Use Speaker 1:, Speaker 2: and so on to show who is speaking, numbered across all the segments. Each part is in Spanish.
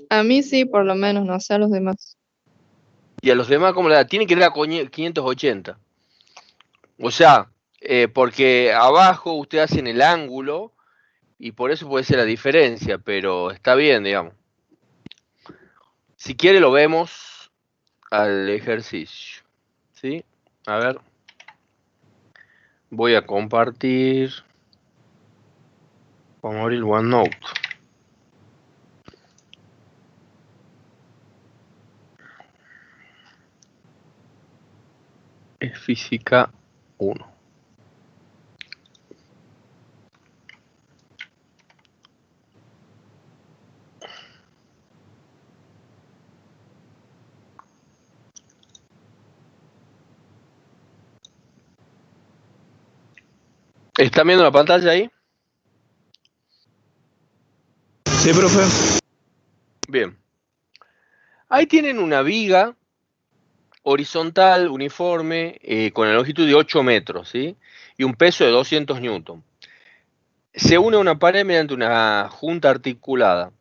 Speaker 1: A mí sí, por lo menos, no sé a los demás.
Speaker 2: Y a los demás, ¿cómo le da? Tiene que ir a 580. O sea, porque abajo usted hace en el ángulo y por eso puede ser la diferencia, pero está bien, digamos. Si quiere lo vemos al ejercicio. ¿Sí? A ver. Voy a compartir. Vamos a abrir OneNote. Es física 1. ¿Están viendo la pantalla ahí?
Speaker 3: Sí, profe.
Speaker 2: Bien. Ahí tienen una viga horizontal, uniforme, con la longitud de 8 metros, ¿sí? Y un peso de 200 newton. Se une a una pared mediante una junta articulada.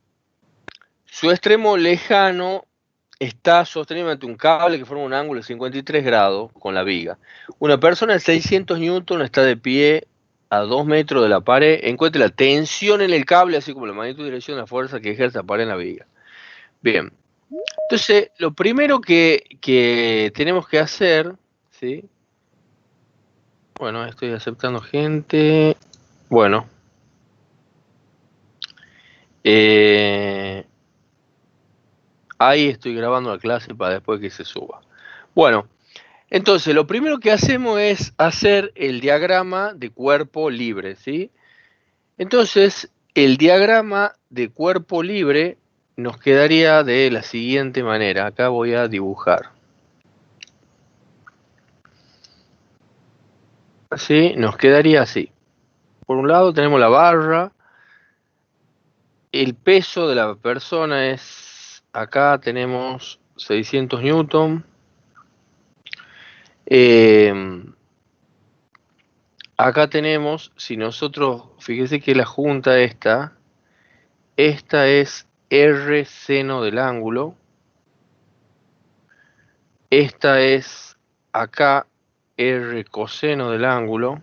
Speaker 2: Su extremo lejano está sostenido mediante un cable que forma un ángulo de 53 grados con la viga. Una persona de 600 newton está de pie a 2 metros de la pared. Encuentre la tensión en el cable, así como la magnitud y dirección de la fuerza que ejerce la pared en la viga. Bien. Entonces, lo primero que tenemos que hacer, ¿sí? Bueno, estoy aceptando gente. Bueno. Ahí estoy grabando la clase para después que se suba. Bueno, entonces lo primero que hacemos es hacer el diagrama de cuerpo libre, ¿sí? Entonces, el diagrama de cuerpo libre nos quedaría de la siguiente manera. Acá voy a dibujar. Así, nos quedaría así. Por un lado tenemos la barra. El peso de la persona es, acá tenemos 600 newton. Acá tenemos, si nosotros, fíjese que la junta esta es R seno del ángulo. Esta es acá R coseno del ángulo.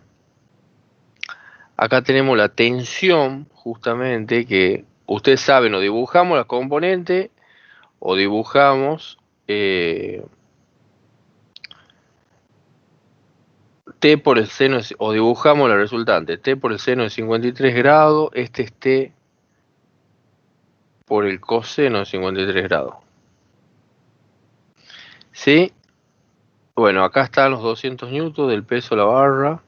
Speaker 2: Acá tenemos la tensión, justamente, que ustedes saben, o dibujamos la componente o dibujamos T por el seno, o dibujamos la resultante, T por el seno de 53 grados, este es T por el coseno de 53 grados. ¿Sí? Bueno, acá están los 200 newtons del peso de la barra,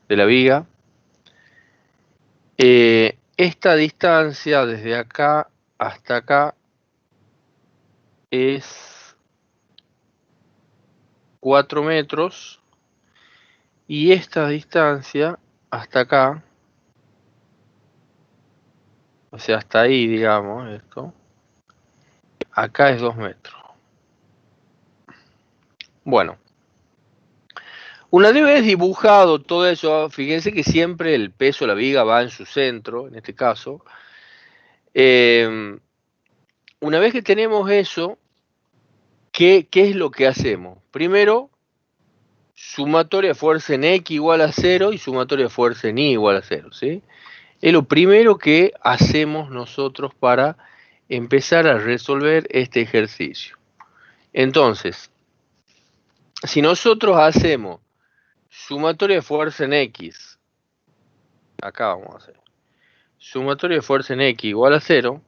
Speaker 2: de la viga. Esta distancia desde acá hasta acá es 4 metros. Y esta distancia hasta acá, o sea, hasta ahí, digamos, esto, acá es 2 metros. Bueno, una vez dibujado todo eso, fíjense que siempre el peso de la viga va en su centro, en este caso. Una vez que tenemos eso, ¿qué es lo que hacemos? Primero, sumatoria de fuerza en X igual a 0 y sumatoria de fuerza en Y igual a 0, ¿sí? Es lo primero que hacemos nosotros para empezar a resolver este ejercicio. Entonces, si nosotros hacemos sumatoria de fuerza en X, acá vamos a hacer, sumatoria de fuerza en X igual a 0,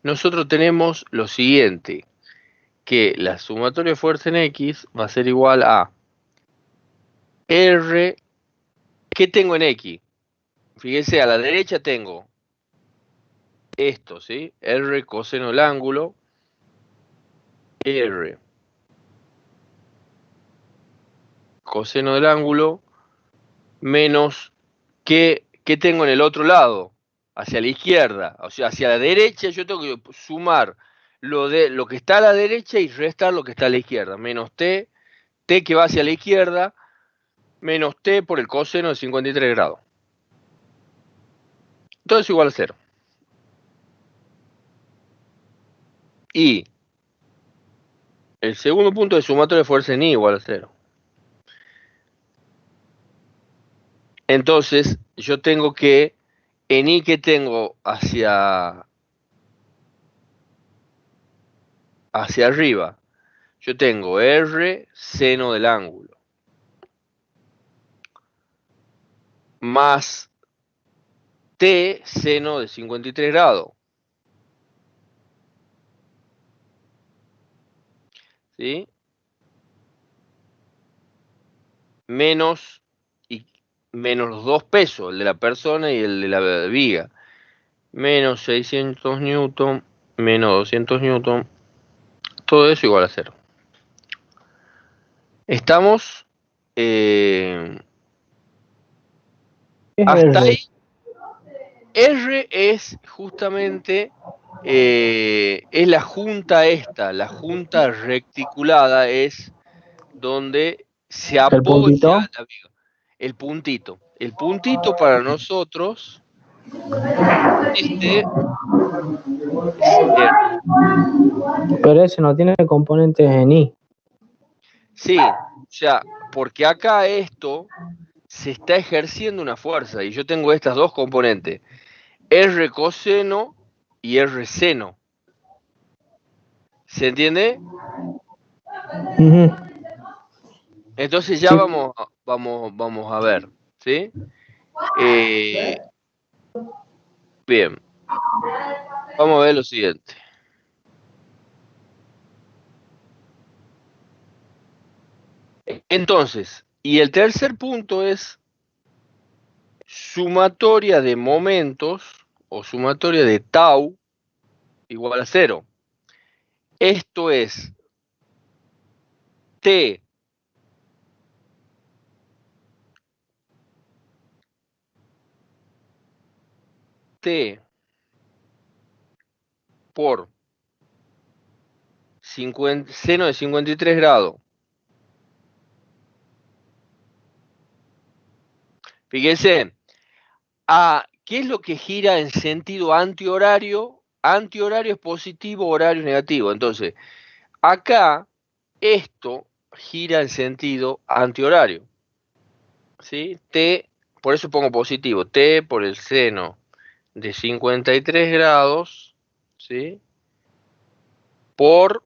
Speaker 2: nosotros tenemos lo siguiente, que la sumatoria de fuerza en X va a ser igual a R, ¿qué tengo en X? Fíjense, a la derecha tengo esto, ¿sí? R coseno del ángulo, R coseno del ángulo, menos ¿qué tengo en el otro lado? Hacia la izquierda, o sea, hacia la derecha yo tengo que sumar lo que está a la derecha y restar lo que está a la izquierda, menos T que va hacia la izquierda, menos T por el coseno de 53 grados. Todo es igual a 0. Y el segundo punto de sumatoria de fuerza en I igual a 0. Entonces, yo tengo que, en I que tengo hacia arriba, yo tengo R seno del ángulo, más T seno de 53 grados. ¿Sí? Menos los dos pesos, el de la persona y el de la viga. Menos 600 newton, menos 200 newton, todo eso igual a 0. Estamos hasta ahí. R es justamente es la junta esta, la junta reticulada es donde se apoya la viga. El puntito. El puntito para nosotros, este es R.
Speaker 4: Pero ese no tiene componentes en I.
Speaker 2: Sí, o sea, porque acá esto se está ejerciendo una fuerza y yo tengo estas dos componentes, R coseno y R seno. ¿Se entiende? Entonces ya
Speaker 4: Sí.
Speaker 2: vamos a ver, ¿sí? Bien, vamos a ver lo siguiente. Entonces, y el tercer punto es sumatoria de momentos o sumatoria de tau igual a 0. Esto es T por seno de 53 grados. Fíjense, ¿qué es lo que gira en sentido antihorario? Antihorario es positivo, horario es negativo. Entonces, acá esto gira en sentido antihorario. ¿Sí? T, por eso pongo positivo, T por el seno de 53 grados, ¿sí? ¿Por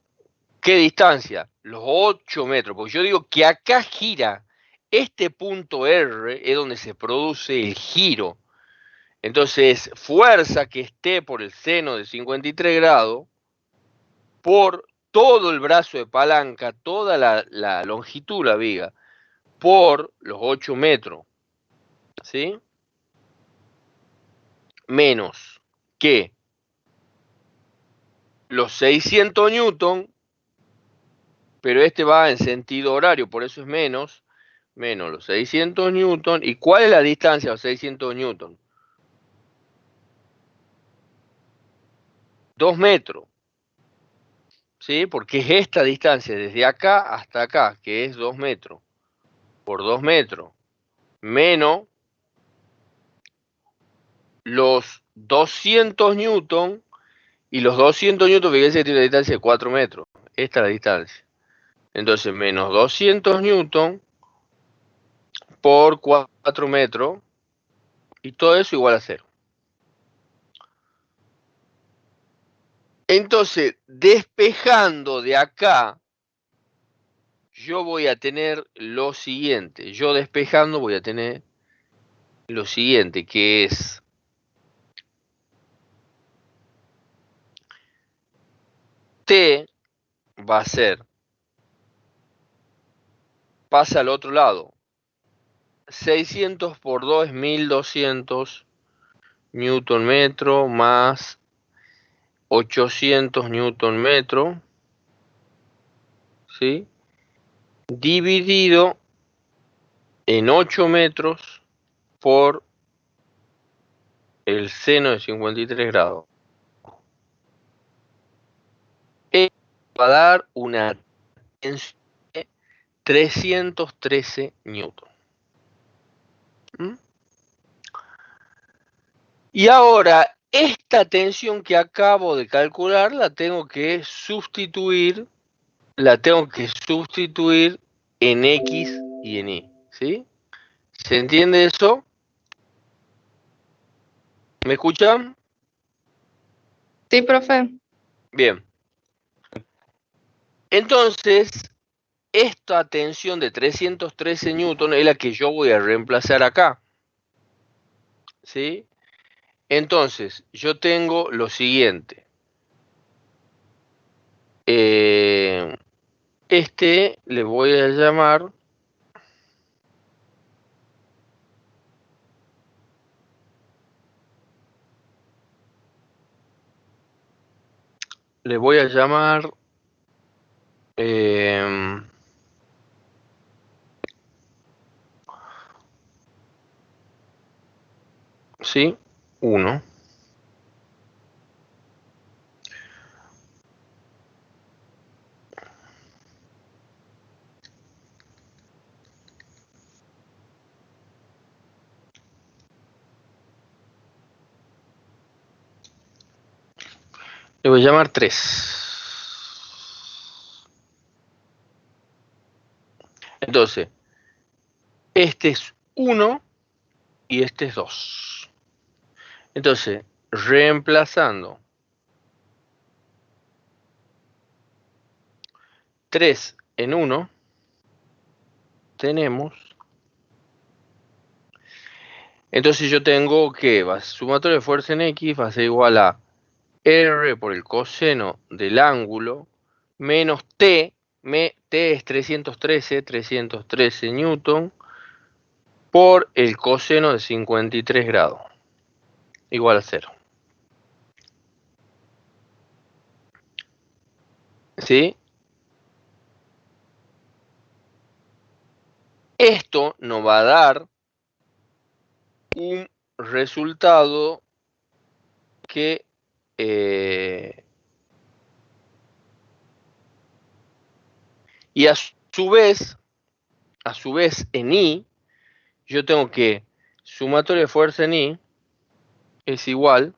Speaker 2: qué distancia? Los 8 metros, porque yo digo que acá gira, este punto R es donde se produce el giro. Entonces, fuerza que esté por el seno de 53 grados, por todo el brazo de palanca, toda la longitud, la viga, por los 8 metros, ¿sí? Menos que los 600 newton, pero este va en sentido horario, por eso es menos los 600 newton. ¿Y cuál es la distancia a los 600 newton? 2 metros, ¿sí? Porque es esta distancia, desde acá hasta acá, que es 2 metros, por 2 metros, menos los 200 newton, y los 200 newton, fíjense que tiene una distancia de 4 metros, esta es la distancia. Entonces, menos 200 newton por 4 metros, y todo eso igual a 0. Entonces, despejando de acá, yo voy a tener lo siguiente. Yo despejando voy a tener lo siguiente, que es T va a ser, pasa al otro lado. 600 por 2 es 1200 newton metro más 800 newton metro, ¿sí? Dividido en 8 metros por el seno de 53 grados. Va a dar una tensión de 313 newton. Y ahora, esta tensión que acabo de calcular la tengo que sustituir en X y en Y, ¿sí? ¿Se entiende eso? ¿Me escuchan?
Speaker 1: Sí, profe.
Speaker 2: Bien. Entonces, esta tensión de 313 newton es la que yo voy a reemplazar acá, ¿sí? Entonces, yo tengo lo siguiente. Este le voy a llamar ¿sí? 1. Le voy a llamar 3. Entonces, este es 1 y este es 2. Entonces, reemplazando 3 en 1, tenemos. Entonces yo tengo que sumatoria de fuerza en X va a ser igual a R por el coseno del ángulo menos T. T es 313 newton por el coseno de 53 grados. Igual a 0. ¿Sí? Esto nos va a dar un resultado que y a su vez en I yo tengo que sumatoria de fuerza en I es igual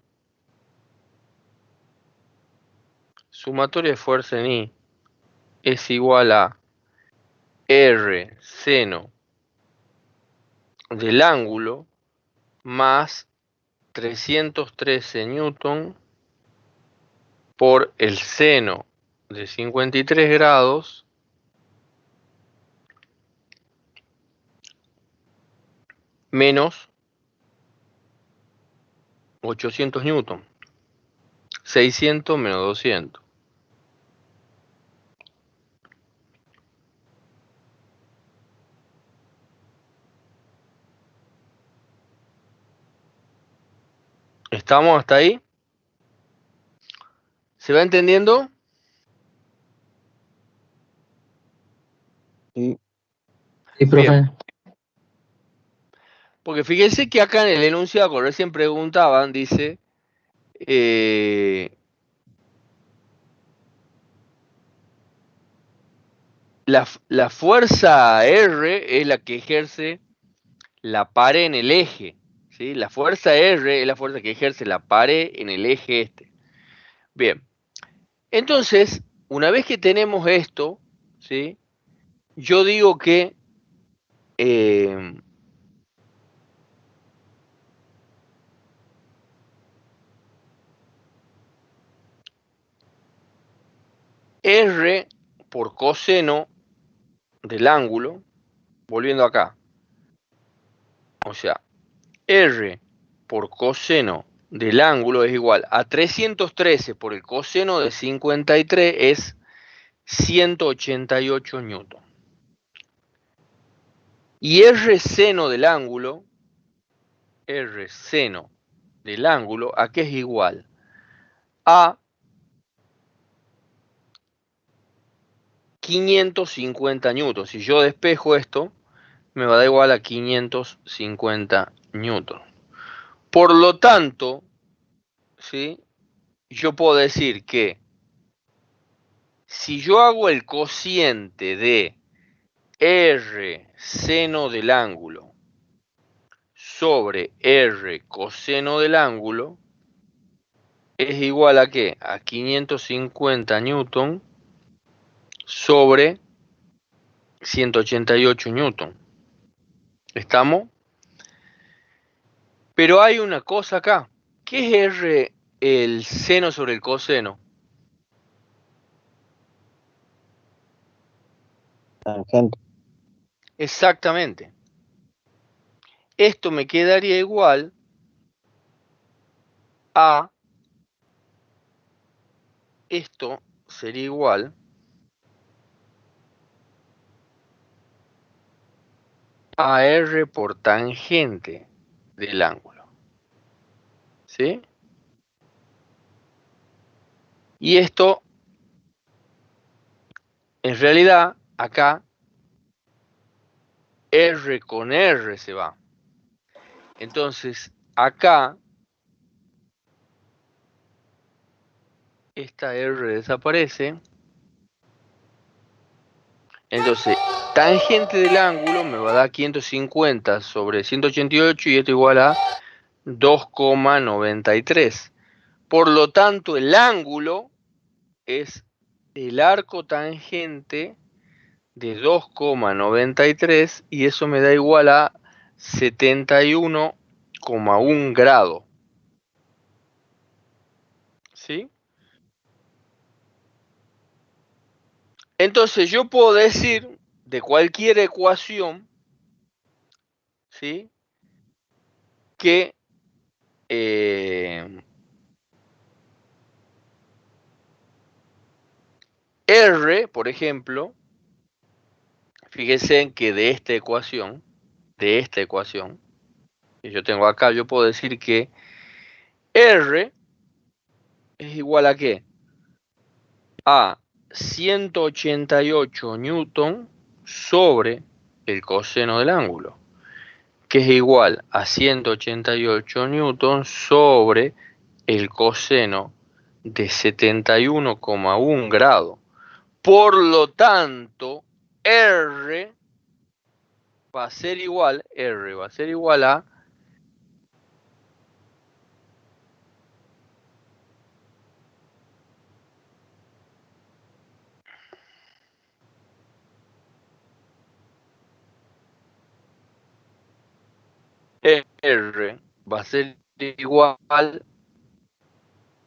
Speaker 2: sumatoria de fuerza en I es igual a R seno del ángulo más 313 newton por el seno de 53 grados menos 800 newton. 600 menos 200. ¿Estamos hasta ahí? ¿Se va entendiendo?
Speaker 3: Sí.
Speaker 4: Sí, profe.
Speaker 2: Bien. Porque fíjense que acá en el enunciado, recién preguntaban, dice, la fuerza R es la que ejerce la pared en el eje. ¿Sí? La fuerza R es la fuerza que ejerce la pared en el eje este. Bien. Entonces, una vez que tenemos esto, ¿sí? Yo digo que R por coseno del ángulo, volviendo acá, o sea, R por coseno del ángulo es igual a 313 por el coseno de 53 es 188 newton. Y R seno del ángulo, ¿a qué es igual? A 550 newton. Si yo despejo esto, me va a dar igual a 550 newton. Por lo tanto, ¿sí? Yo puedo decir que si yo hago el cociente de R seno del ángulo sobre R coseno del ángulo, es igual a ¿qué? A 550 newton sobre 188 newton. ¿Estamos? Pero hay una cosa acá. ¿Qué es R el seno sobre el coseno?
Speaker 5: Tangente.
Speaker 2: Exactamente. Esto me quedaría igual a... Esto sería igual a R por tangente del ángulo. ¿Sí? Y esto, en realidad, acá, R con R se va. Entonces, acá, esta R desaparece. Entonces, tangente del ángulo me va a dar 550 sobre 188 y esto igual a 2,93. Por lo tanto, el ángulo es el arco tangente de 2,93 y eso me da igual a 71,1 grado. ¿Sí? Entonces yo puedo decir de cualquier ecuación, ¿sí?, que R, por ejemplo, fíjense en que de esta ecuación, que yo tengo acá, yo puedo decir que R es igual a ¿qué? A 188 newton sobre el coseno del ángulo, que es igual a 188 newton sobre el coseno de 71,1 grado. Por lo tanto, R va a ser igual a R va a ser igual,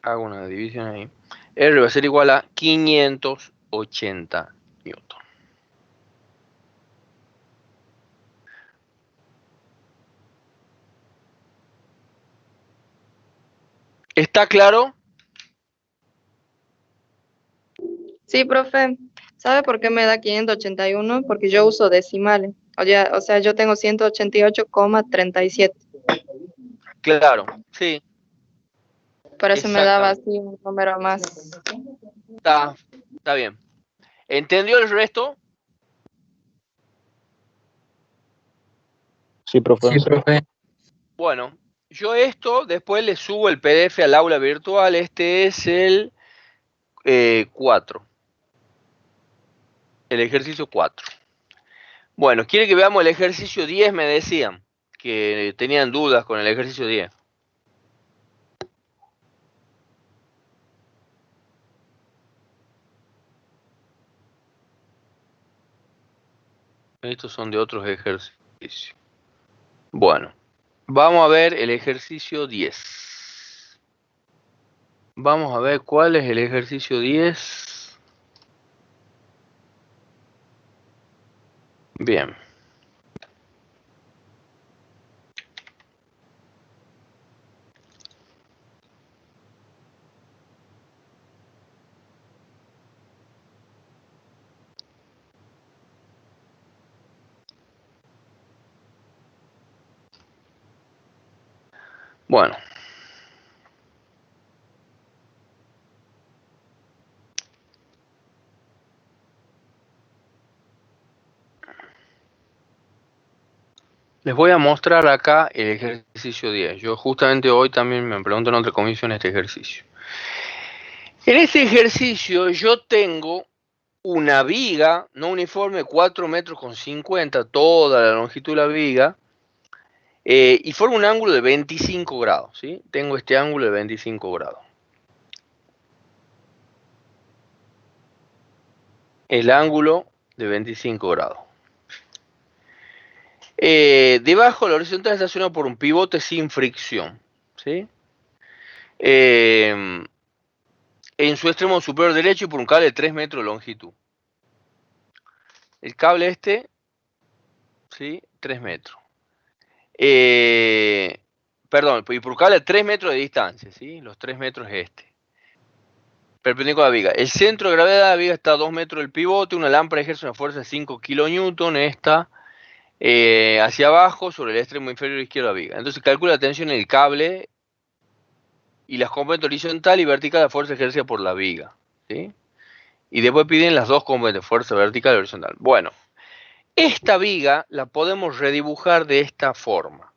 Speaker 2: hago una división ahí, R va a ser igual a 580 newton. ¿Está claro?
Speaker 1: Sí, profe. ¿Sabe por qué me da 581? Porque yo uso decimales. O sea, yo tengo 188,37.
Speaker 2: Claro, sí,
Speaker 1: Por eso me daba
Speaker 2: exactamente.
Speaker 1: así un número más.
Speaker 2: Está bien. ¿Entendió el resto?
Speaker 5: Sí, profe.
Speaker 4: Sí, profe.
Speaker 2: Bueno, yo esto después le subo el PDF al aula virtual. Este es el 4. El ejercicio 4. Bueno, quiere que veamos el ejercicio 10, me decían que tenían dudas con el ejercicio 10. Estos son de otros ejercicios. Bueno, vamos a ver el ejercicio 10. Vamos a ver cuál es el ejercicio 10. Bien. Bueno. Les voy a mostrar acá el ejercicio 10. Yo justamente hoy también me pregunto en otra comisión este ejercicio. En este ejercicio yo tengo una viga no uniforme 4 metros con 50, toda la longitud de la viga, y forma un ángulo de 25 grados, ¿sí? Tengo este ángulo de 25 grados. el ángulo de 25 grados. Debajo la horizontal está estacionada por un pivote sin fricción, ¿sí? En su extremo superior derecho y por un cable de 3 metros de longitud. El cable este, ¿sí? 3 metros. Perdón, y por un cable de 3 metros de distancia, ¿sí? Los 3 metros es este. Perpendicular a la viga. El centro de gravedad de la viga está a 2 metros del pivote. Una lámpara ejerce una fuerza de 5 kilonewton. Esta hacia abajo sobre el extremo inferior izquierdo de la viga. Entonces calcula la tensión en el cable y las componentes horizontal y vertical de la fuerza ejercida por la viga, ¿sí? Y después piden las dos componentes, fuerza vertical y horizontal. Bueno, esta viga la podemos redibujar de esta forma.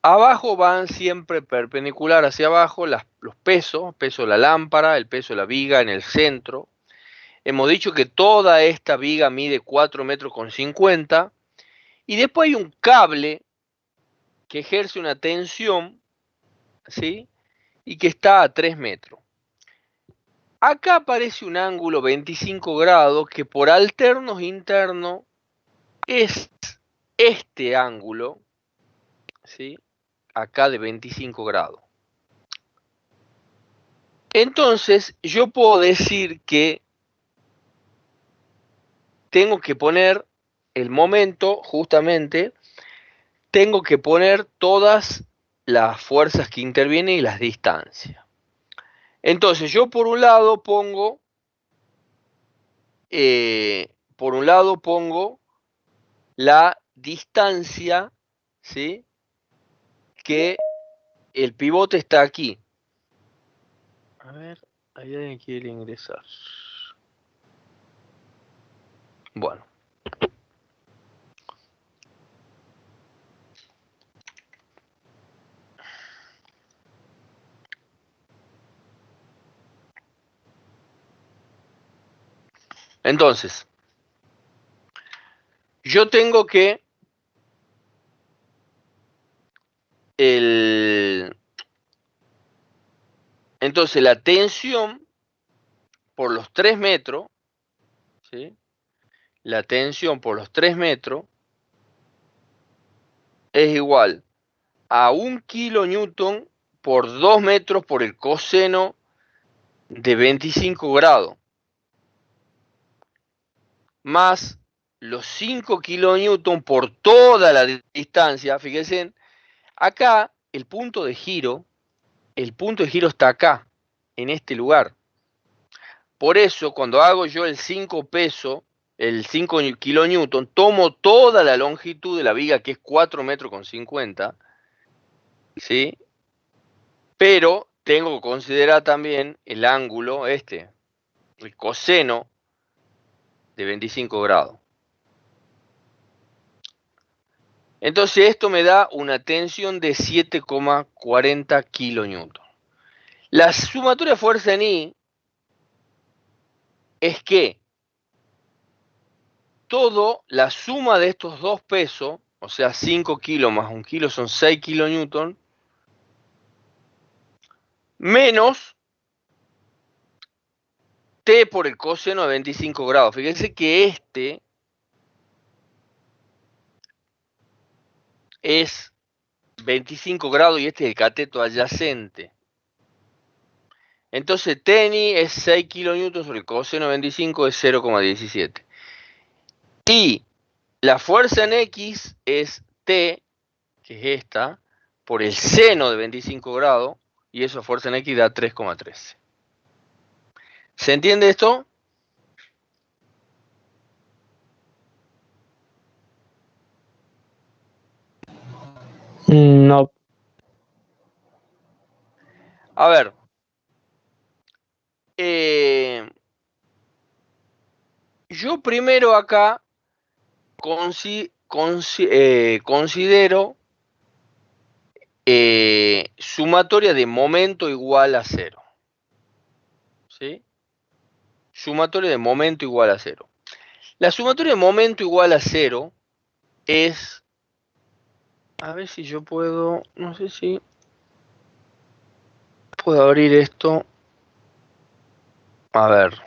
Speaker 2: Abajo van siempre perpendicular hacia abajo los pesos, el peso de la lámpara, el peso de la viga en el centro. Hemos dicho que toda esta viga mide 4 metros con 50. Y después hay un cable que ejerce una tensión, ¿sí? Y que está a 3 metros. Acá aparece un ángulo 25 grados que por alternos internos es este ángulo, ¿sí? Acá de 25 grados. Entonces, yo puedo decir que tengo que poner el momento, justamente, tengo que poner todas las fuerzas que intervienen y las distancias. Entonces, yo por un lado pongo la distancia, ¿sí? Que el pivote está aquí. A ver, hay alguien que quiere ingresar. Bueno. Entonces, yo tengo que entonces la tensión por los 3 metros, ¿sí? La tensión por los 3 metros es igual a 1 kilonewton por 2 metros por el coseno de 25 grados, más los 5 kilonewton por toda la distancia. Fíjense, acá el punto de giro está acá, en este lugar. Por eso, cuando hago yo el 5 peso, el 5 kilonewton, tomo toda la longitud de la viga, que es 4 metros con 50, ¿sí? Pero tengo que considerar también el ángulo el coseno de 25 grados. Entonces esto me da una tensión de 7,40 kilonewton. La sumatoria de fuerza en I es que la suma de estos dos pesos, o sea 5 kilos más 1 kilo son 6 kilonewton, menos T por el coseno de 25 grados. Fíjense que este es 25 grados y este es el cateto adyacente. Entonces TNI es 6 kilonewtons sobre el coseno de 25 es 0,17. Y la fuerza en X es T, que es esta, por el seno de 25 grados, y eso fuerza en X da 3,13. ¿Se entiende esto?
Speaker 4: No.
Speaker 2: A ver. Yo primero acá considero sumatoria de momento igual a 0. ¿Sí? Sumatoria de momento igual a 0. La sumatoria de momento igual a 0 es... A ver si yo puedo... No sé si... Puedo abrir esto. A ver.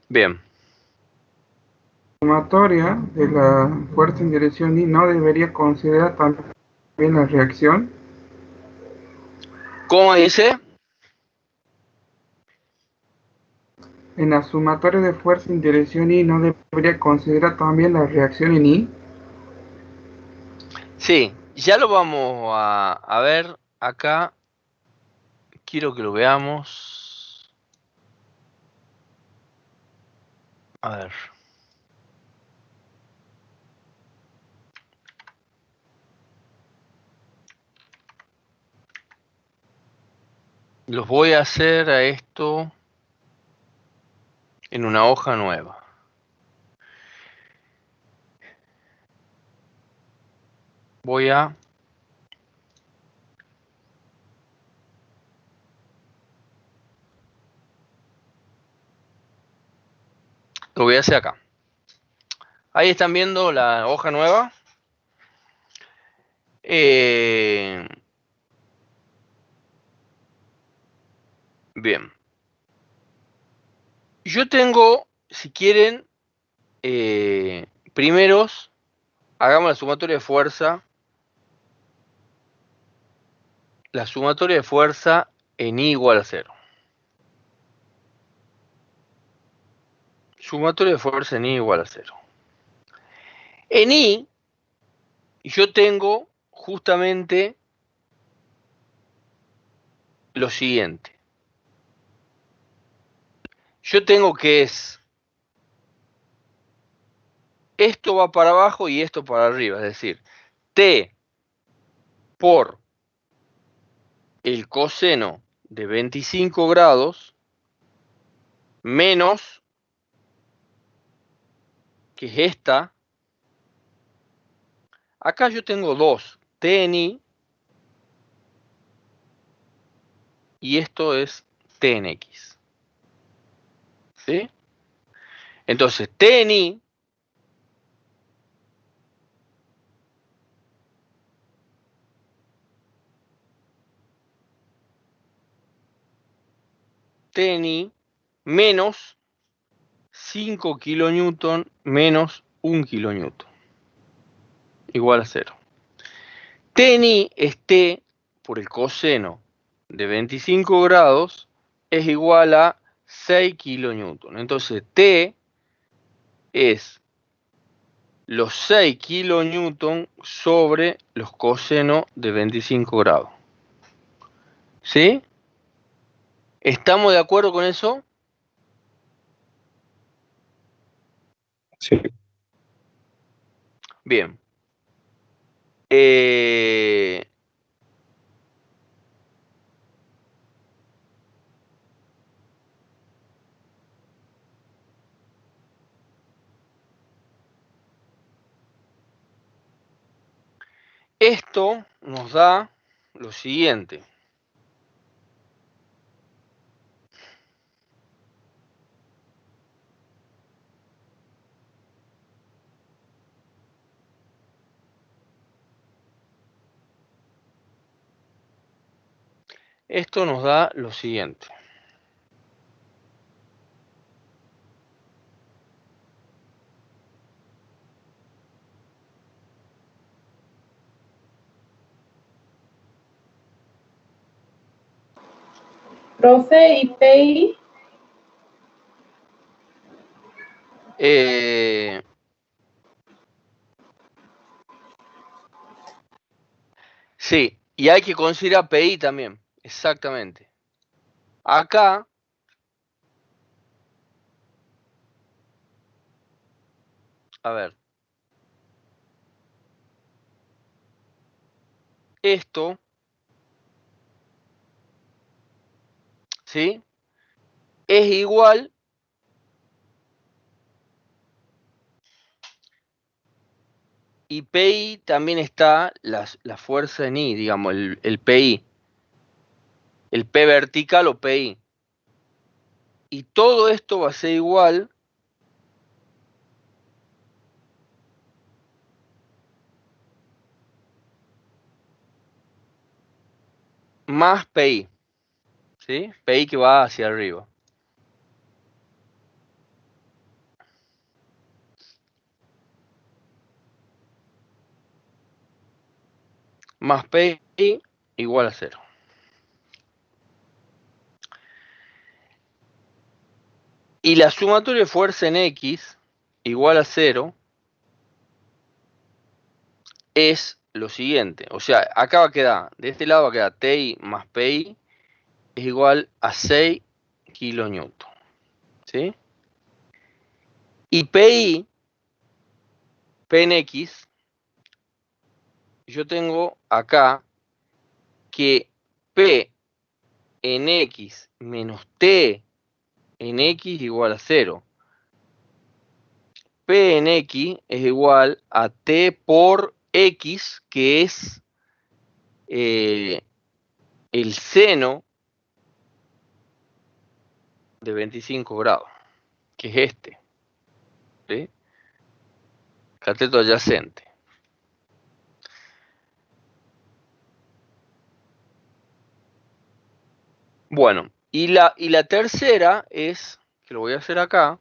Speaker 2: Bien.
Speaker 3: Sumatoria de la fuerza en dirección y no debería considerar también la reacción.
Speaker 2: ¿Cómo dice?
Speaker 3: En la sumatoria de fuerza en dirección y no debería considerar también la reacción en I.
Speaker 2: Sí, ya lo vamos a ver acá. Quiero que lo veamos. A ver. Los voy a hacer a esto en una hoja nueva. Voy a... Lo voy a hacer acá. Ahí están viendo la hoja nueva. Bien. Yo tengo, si quieren, primeros, hagamos la sumatoria de fuerza. La sumatoria de fuerza en I igual a 0. Sumatoria de fuerza en I igual a 0. En I, yo tengo justamente lo siguiente. Yo tengo que es... Esto va para abajo y esto para arriba. Es decir, T por el coseno de 25 grados menos, que es esta. Acá yo tengo 2 T en I y esto es T en X. ¿Sí? Entonces, T en I T en I menos 5 kilonewton menos 1 kilonewton igual a 0. T en I es T por el coseno de 25 grados es igual a 6 kilonewton. Entonces T es los 6 kilonewton sobre los cosenos de 25 grados. ¿Sí? ¿Estamos de acuerdo con eso?
Speaker 3: Sí.
Speaker 2: Bien. Esto nos da lo siguiente. Esto nos da lo siguiente.
Speaker 5: Profe, ¿y PI?
Speaker 2: Sí, y hay que considerar PI también. Exactamente. Acá, a ver, esto ¿sí? Es igual y PI también está la fuerza en I, digamos, el PI, el P vertical o PI. Y todo esto va a ser igual más PI, ¿sí? PI que va hacia arriba. Más PI igual a 0. Y la sumatoria de fuerza en X igual a 0 es lo siguiente. O sea, acá va a quedar, de este lado va a quedar TI más PI es igual a 6 kilonewton. ¿Sí? Y PI, P en X, yo tengo acá que P en X menos T en X igual a 0. P en X es igual a T por X, que es el seno de 25 grados, que es este, ¿sí? Cateto adyacente. Bueno, y la tercera es, que lo voy a hacer acá,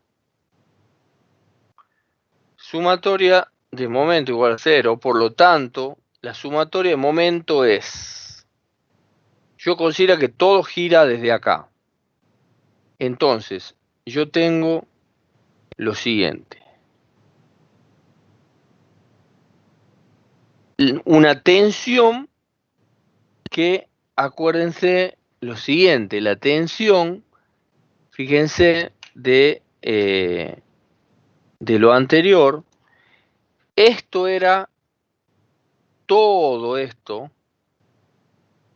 Speaker 2: sumatoria de momento igual a 0, por lo tanto, la sumatoria de momento es, yo considero que todo gira desde acá. Entonces, yo tengo lo siguiente. Una tensión que, acuérdense lo siguiente, la tensión, fíjense, de lo anterior, esto era, todo esto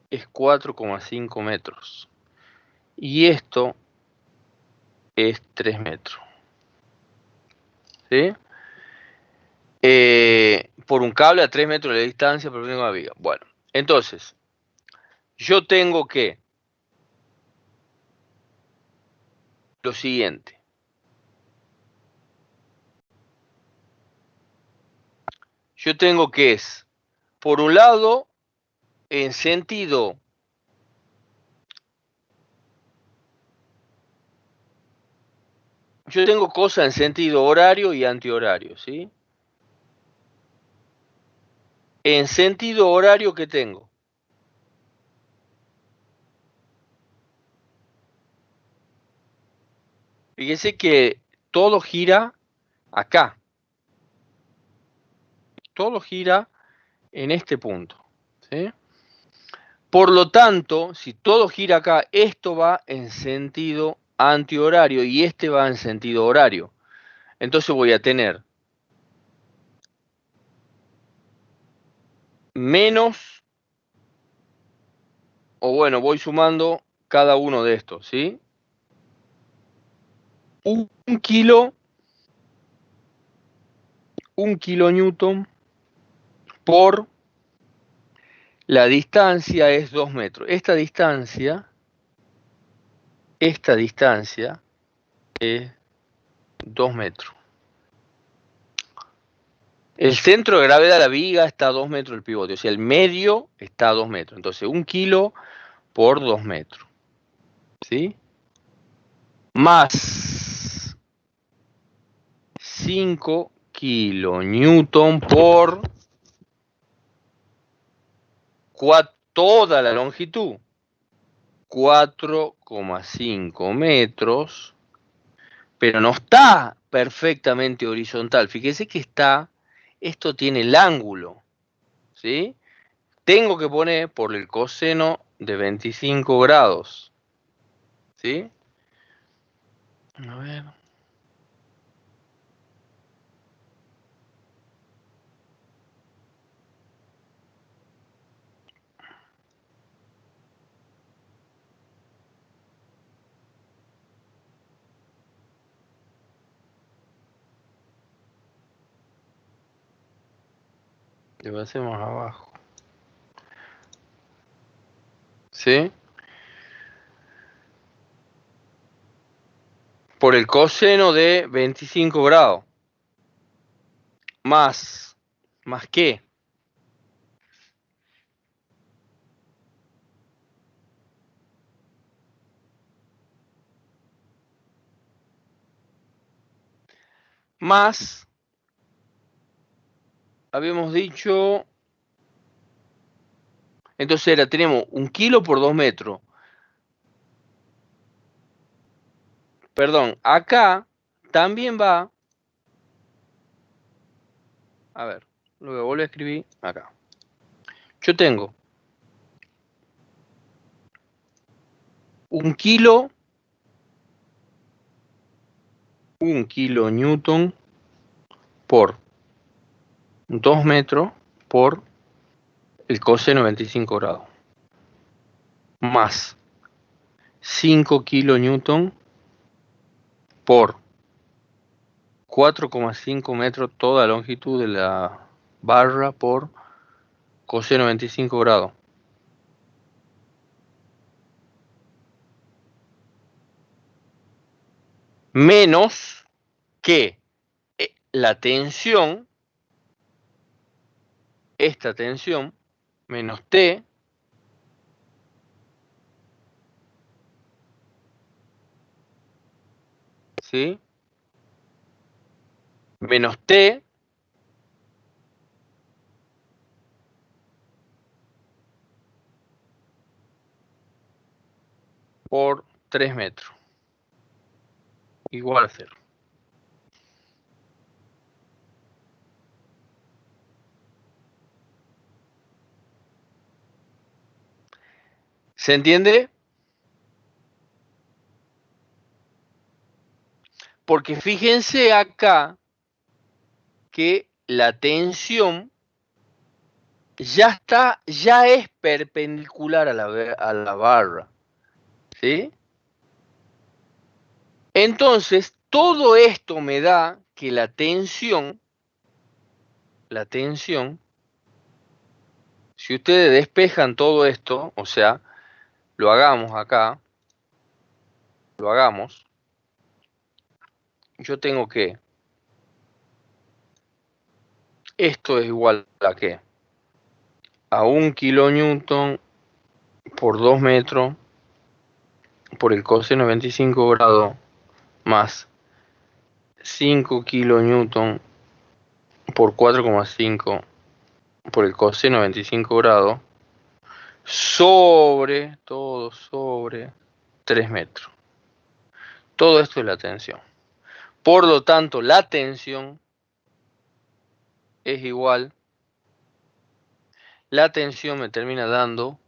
Speaker 2: es 4,5 metros. Y esto es 3 metros. ¿Sí? Por un cable a 3 metros de distancia por una viga. Bueno, entonces, yo tengo que lo siguiente. Yo tengo que es, por un lado, en sentido, yo tengo cosas en sentido horario y antihorario, ¿sí? En sentido horario, ¿qué tengo? Fíjese que todo gira acá. Todo gira en este punto, ¿sí? Por lo tanto, si todo gira acá, esto va en sentido antihorario y este va en sentido horario. Entonces voy a tener menos, o bueno, voy sumando cada uno de estos, ¿sí? Un kilonewton por la distancia es 2 metros. Esta distancia es 2 metros. El centro de gravedad de la viga está a 2 metros del pivote, o sea, el medio está a 2 metros. Entonces, 1 kilo por 2 metros. ¿Sí? Más 5 kilonewton por toda la longitud. 4,5 metros, pero no está perfectamente horizontal. Fíjese que esto tiene el ángulo, ¿sí? Tengo que poner por el coseno de 25 grados, ¿sí? A ver. Debe ser más abajo. ¿Sí? Por el coseno de 25 grados. ¿Más qué? Más, habíamos dicho, entonces tenemos 1 kilo por 2 metros. Perdón, acá también va, a ver, lo voy a volver a escribir acá. Yo tengo 1 kilonewton por 2 metros por el coseno de 25 grados. Más 5 kilonewton por 4,5 metros toda la longitud de la barra por coseno de 25 grados. Menos que la tensión, esta tensión, menos T, ¿sí? Menos T por 3 metros, igual a 0. ¿Se entiende? Porque fíjense acá que la tensión ya es perpendicular a la barra, ¿sí? Entonces, todo esto me da que la tensión, si ustedes despejan todo esto, o sea, lo hagamos acá, yo tengo que, esto es igual a ¿qué? A 1 kilonewton por 2 metros por el coseno de 25 grados más 5 kilonewton por 4,5 por el coseno de 25 grados sobre 3 metros. Todo esto es la tensión. Por lo tanto, la tensión es igual, la tensión me termina dando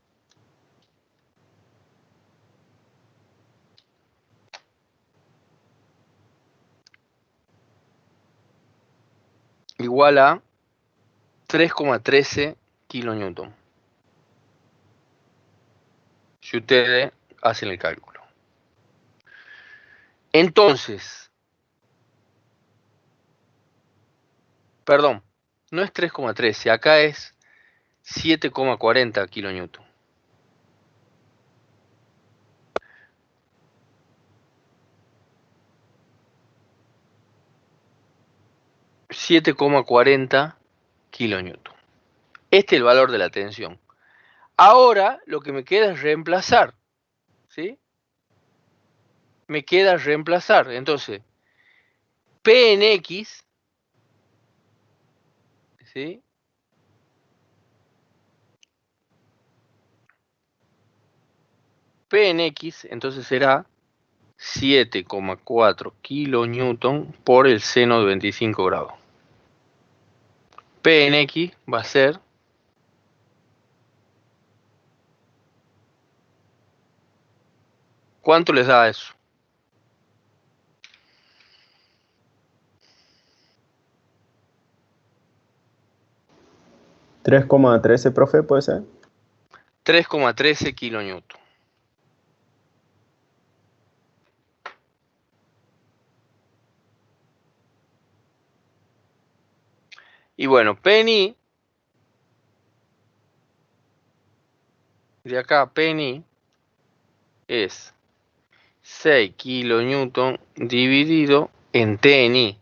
Speaker 2: igual a 3,13 kilonewton. Si ustedes hacen el cálculo. Entonces, perdón, no es 3,13, acá es 7,40 kilonewton. ...7,40 kilonewton. Este es el valor de la tensión. Ahora lo que me queda es reemplazar, ¿sí? Me queda reemplazar. Entonces, P en X, ¿sí? P en X, entonces será 7,4 kilonewton por el seno de 25 grados. P en X va a ser ¿cuánto les da eso?
Speaker 6: 3,13, profe, ¿puede ser?
Speaker 2: 3,13 kilonewton. Y bueno, P en I de acá a Penny es 6 kilonewton dividido en T en I.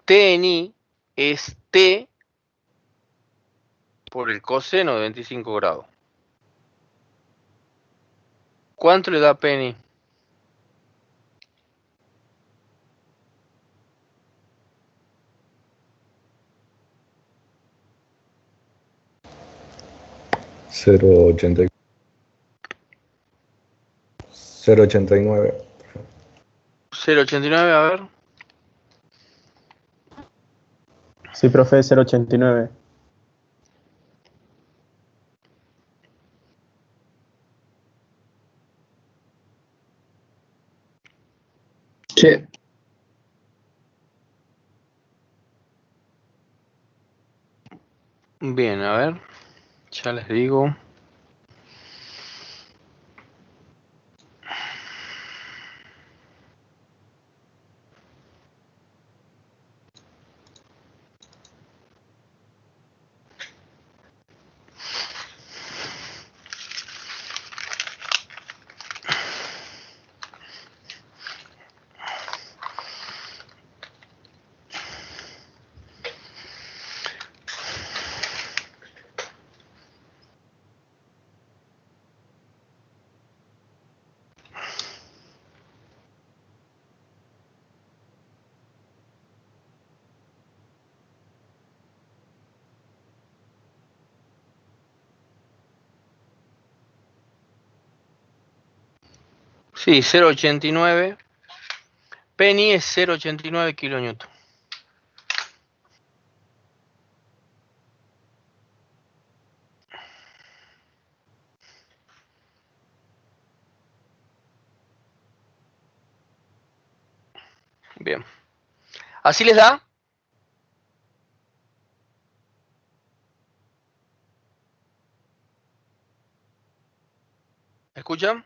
Speaker 2: T en I es T por el coseno de 25 grados. ¿Cuánto le da Penny?
Speaker 6: Cero ochenta y 0,89.
Speaker 2: 0,89, a ver.
Speaker 6: Sí, profe, 0,89.
Speaker 4: Sí.
Speaker 2: Bien, a ver. Ya les digo. Sí, 0,89. Penny es 0,89 kilonewton. Bien. ¿Así les da? ¿Escuchan?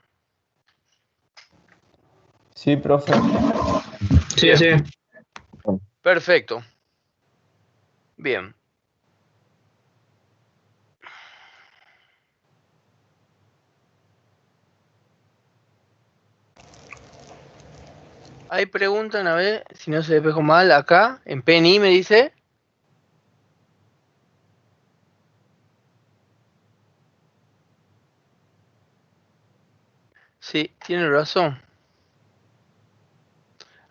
Speaker 6: Sí, profe.
Speaker 4: Sí,
Speaker 2: Bien.
Speaker 4: sí.
Speaker 2: Perfecto. Bien. Ahí preguntan, a ver, si no se despejó mal, acá, en Penny me dice. Sí, tiene razón.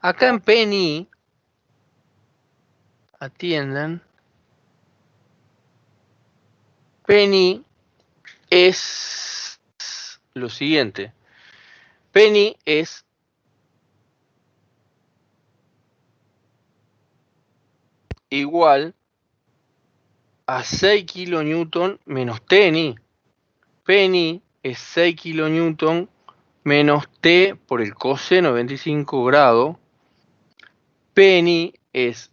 Speaker 2: Acá en Penny, atiendan. Penny es lo siguiente. Penny es igual a 6 kilonewton menos T en I. Penny es 6 kilonewton menos T por el coseno de 25 grados. Penny es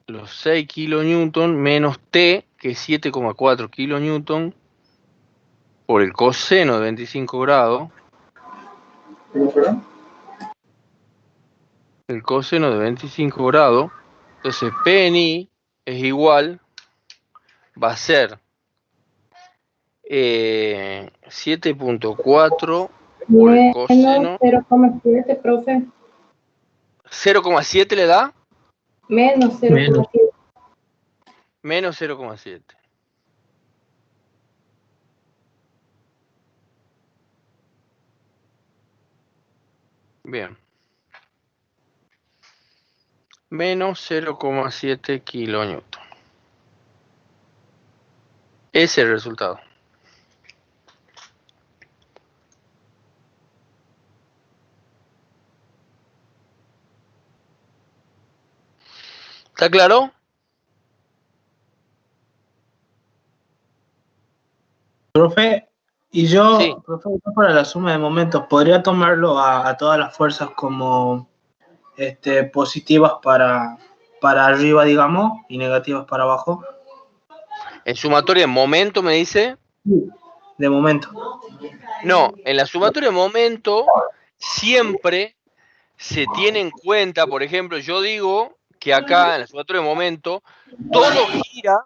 Speaker 2: los 6 kilonewton menos T, que es 7,4 kilonewton por el coseno de 25 grados. El coseno de 25 grados. Entonces Penny es igual, va a ser 7,4 por el
Speaker 5: Menos
Speaker 2: coseno.
Speaker 5: 0,7, profe.
Speaker 2: 0,7 le da.
Speaker 5: Menos 0,7.
Speaker 2: Menos 0,7. Bien. Menos 0,7 kilonewton. Ese es el resultado. ¿Está claro?
Speaker 4: Profe, y yo,
Speaker 2: Sí.
Speaker 4: profe, yo para la suma de momentos, ¿podría tomarlo a todas las fuerzas como positivas para arriba, digamos, y negativas para abajo?
Speaker 2: En sumatoria en momento me dice.
Speaker 4: De momento.
Speaker 2: No, en la sumatoria de momento siempre se tiene en cuenta, por ejemplo, yo digo que acá en la sumatoria de momento todo gira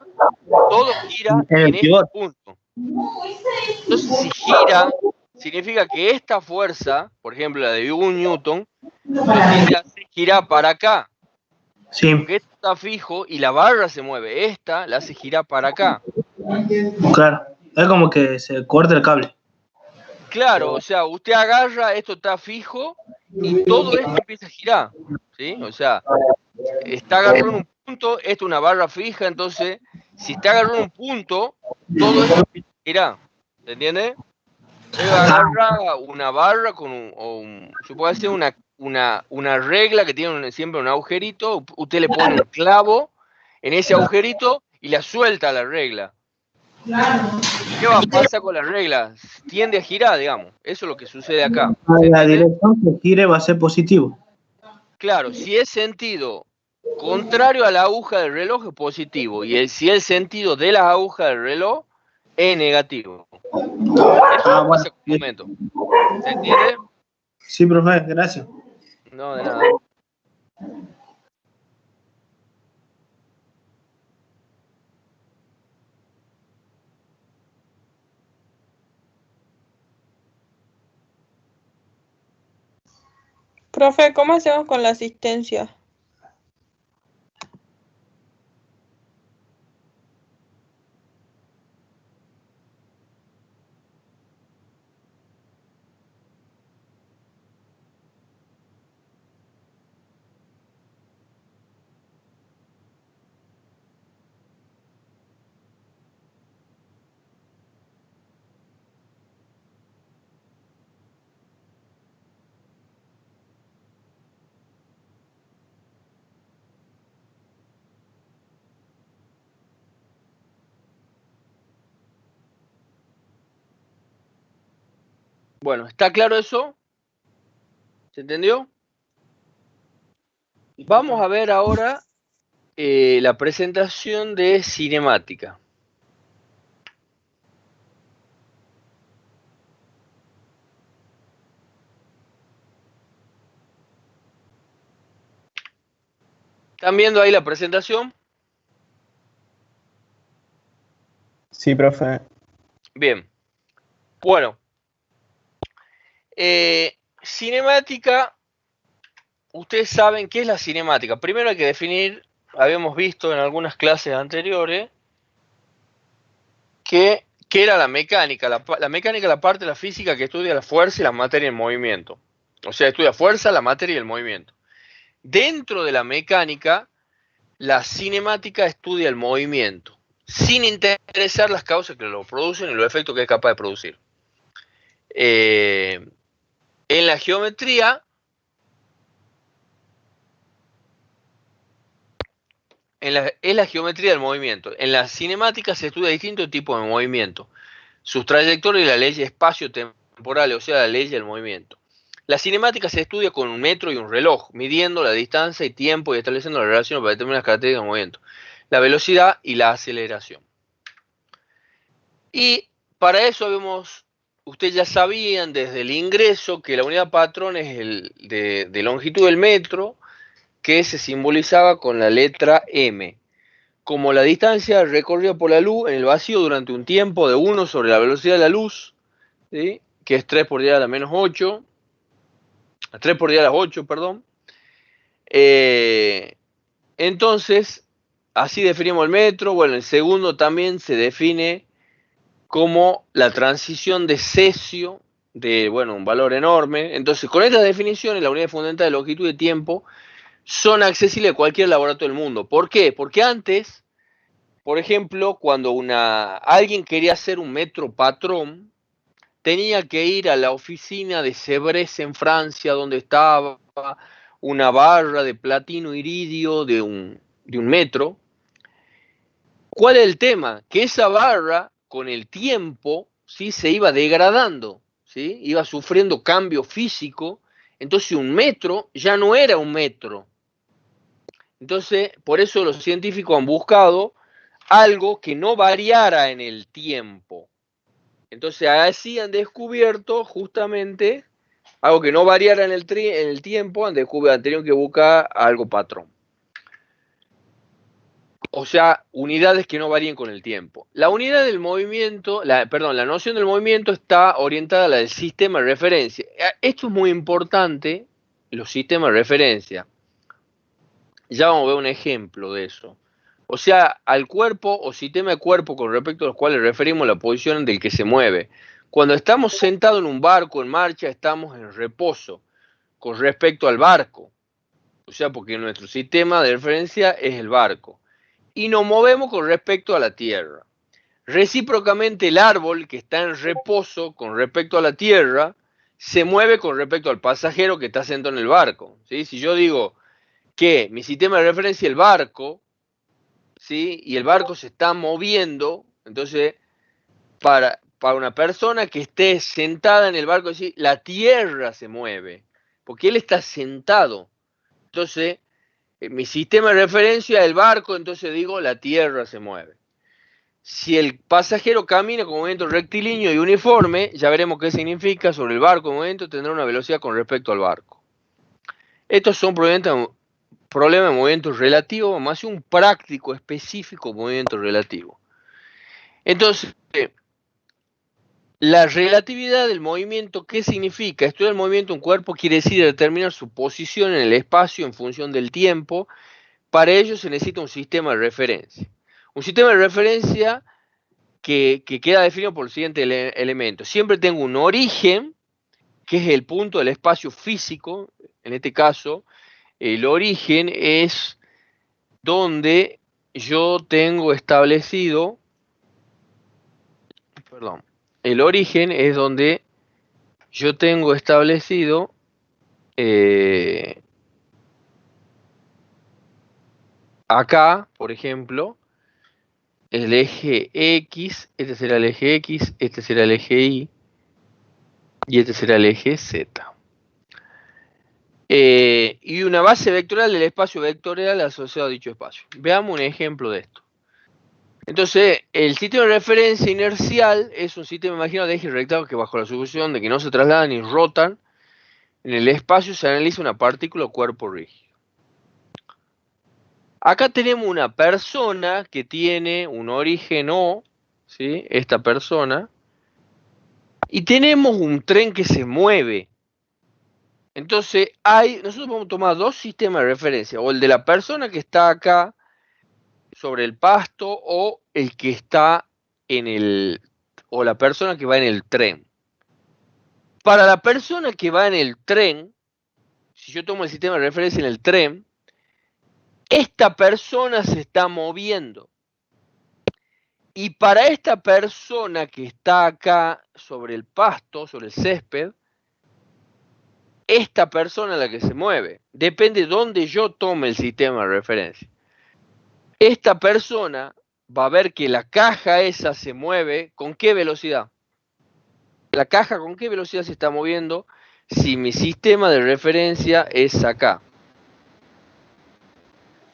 Speaker 4: En el
Speaker 2: en este
Speaker 4: pivot.
Speaker 2: punto. Entonces, si gira, significa que esta fuerza, por ejemplo, la de 1 newton, lo tiende a hacer girar para acá.
Speaker 4: Sí,
Speaker 2: Porque esto está fijo y la barra se mueve. Esta la hace girar para acá.
Speaker 4: claro. Es como que se corta el cable.
Speaker 2: Claro, o sea, usted agarra, esto está fijo y todo esto empieza a girar. ¿Sí? O sea, está agarrado en un punto, esto es una barra fija, entonces, si está agarrado en un punto, todo esto empieza a girar. ¿Se entiende? Usted agarra una barra con se puede hacer una regla que tiene siempre un agujerito, usted le pone un clavo en ese agujerito y la suelta la regla. ¿Qué va a pasar con la regla? Tiende a girar, digamos. Eso es lo que sucede acá. ¿Se
Speaker 4: La
Speaker 2: entiende?
Speaker 4: dirección que gire va a ser positivo.
Speaker 2: Claro, si es sentido contrario a la aguja del reloj es positivo y si el sentido de la aguja del reloj es negativo. Eso pasa con el momento. ¿Se entiende?
Speaker 4: Sí, profe, gracias.
Speaker 2: No, de nada.
Speaker 7: Profe, ¿cómo hacemos con la asistencia?
Speaker 2: Bueno, ¿está claro eso? ¿Se entendió? Vamos a ver ahora la presentación de cinemática. ¿Están viendo ahí la presentación?
Speaker 6: Sí, profe.
Speaker 2: Bien. Bueno. Cinemática. Ustedes saben qué es la cinemática. Primero hay que definir, habíamos visto en algunas clases anteriores, qué era la mecánica. La mecánica es la parte de la física que estudia la fuerza y la materia en movimiento. O sea, estudia fuerza, la materia y el movimiento. Dentro de la mecánica, la cinemática estudia el movimiento, sin interesar las causas que lo producen y los efectos que es capaz de producir. En la geometría, es la geometría del movimiento. En la cinemática se estudia distintos tipos de movimiento, sus trayectorias y la ley espacio-temporal, o sea, la ley del movimiento. La cinemática se estudia con un metro y un reloj, midiendo la distancia y tiempo y estableciendo la relación para determinar las características del movimiento, la velocidad y la aceleración. Y para eso ustedes ya sabían desde el ingreso que la unidad patrón es de longitud del metro, que se simbolizaba con la letra M, como la distancia recorrida por la luz en el vacío durante un tiempo de 1 sobre la velocidad de la luz, ¿sí? Que es 3 por 10 a la menos 8, 3 por 10 a las 8, perdón. Entonces, así definimos el metro. Bueno, el segundo también se define como la transición de cesio, de, bueno, un valor enorme. Entonces, con estas definiciones, la unidad fundamental de longitud de tiempo son accesibles a cualquier laboratorio del mundo. ¿Por qué? Porque antes, por ejemplo, cuando alguien quería hacer un metro patrón, tenía que ir a la oficina de Sèvres en Francia, donde estaba una barra de platino iridio de un metro. ¿Cuál es el tema? Que esa barra, con el tiempo, ¿sí? Se iba degradando, ¿sí? Iba sufriendo cambio físico, entonces un metro ya no era un metro. Entonces, por eso los científicos han buscado algo que no variara en el tiempo. Entonces, así han descubierto justamente algo que no variara en el tiempo, han tenido que buscar algo patrón. O sea, unidades que no varíen con el tiempo. La unidad del movimiento, la noción del movimiento está orientada a la del sistema de referencia. Esto es muy importante, los sistemas de referencia. Ya vamos a ver un ejemplo de eso. O sea, al cuerpo o sistema de cuerpo con respecto a los cuales referimos la posición del que se mueve. Cuando estamos sentados en un barco en marcha, estamos en reposo con respecto al barco. O sea, porque nuestro sistema de referencia es el barco. Y nos movemos con respecto a la tierra. Recíprocamente, el árbol que está en reposo con respecto a la tierra se mueve con respecto al pasajero que está sentado en el barco. ¿Sí? Si yo digo que mi sistema de referencia es el barco, ¿sí? Y el barco se está moviendo, entonces para una persona que esté sentada en el barco, es decir, la tierra se mueve, porque él está sentado. Entonces, mi sistema de referencia es el barco, entonces digo la tierra se mueve. Si el pasajero camina con movimiento rectilíneo y uniforme, ya veremos qué significa. Sobre el barco en movimiento tendrá una velocidad con respecto al barco. Estos son problemas de movimiento relativo, más un práctico específico movimiento relativo. Entonces, la relatividad del movimiento, ¿qué significa? Estudiar el movimiento de un cuerpo quiere decir determinar su posición en el espacio en función del tiempo. Para ello se necesita un sistema de referencia. Un sistema de referencia que queda definido por el siguiente elemento. Siempre tengo un origen, que es el punto del espacio físico. En este caso, el origen es donde yo tengo establecido, el origen es donde yo tengo establecido acá, por ejemplo, el eje X, este será el eje X, este será el eje Y, y este será el eje Z. Y una base vectorial del espacio vectorial asociado a dicho espacio. Veamos un ejemplo de esto. Entonces, el sistema de referencia inercial es un sistema imaginado de ejes rectángulos que bajo la suposición de que no se trasladan ni rotan, en el espacio se analiza una partícula o cuerpo rígido. Acá tenemos una persona que tiene un origen O, ¿sí? Esta persona, y tenemos un tren que se mueve. Entonces, nosotros podemos tomar dos sistemas de referencia, o el de la persona que está acá sobre el pasto, o el que está o la persona que va en el tren. Para la persona que va en el tren, si yo tomo el sistema de referencia en el tren, esta persona se está moviendo. Y para esta persona que está acá sobre el pasto, sobre el césped, esta persona la que se mueve. Depende de dónde yo tome el sistema de referencia. Esta persona va a ver que la caja esa se mueve. ¿Con qué velocidad? La caja con qué velocidad se está moviendo si mi sistema de referencia es acá.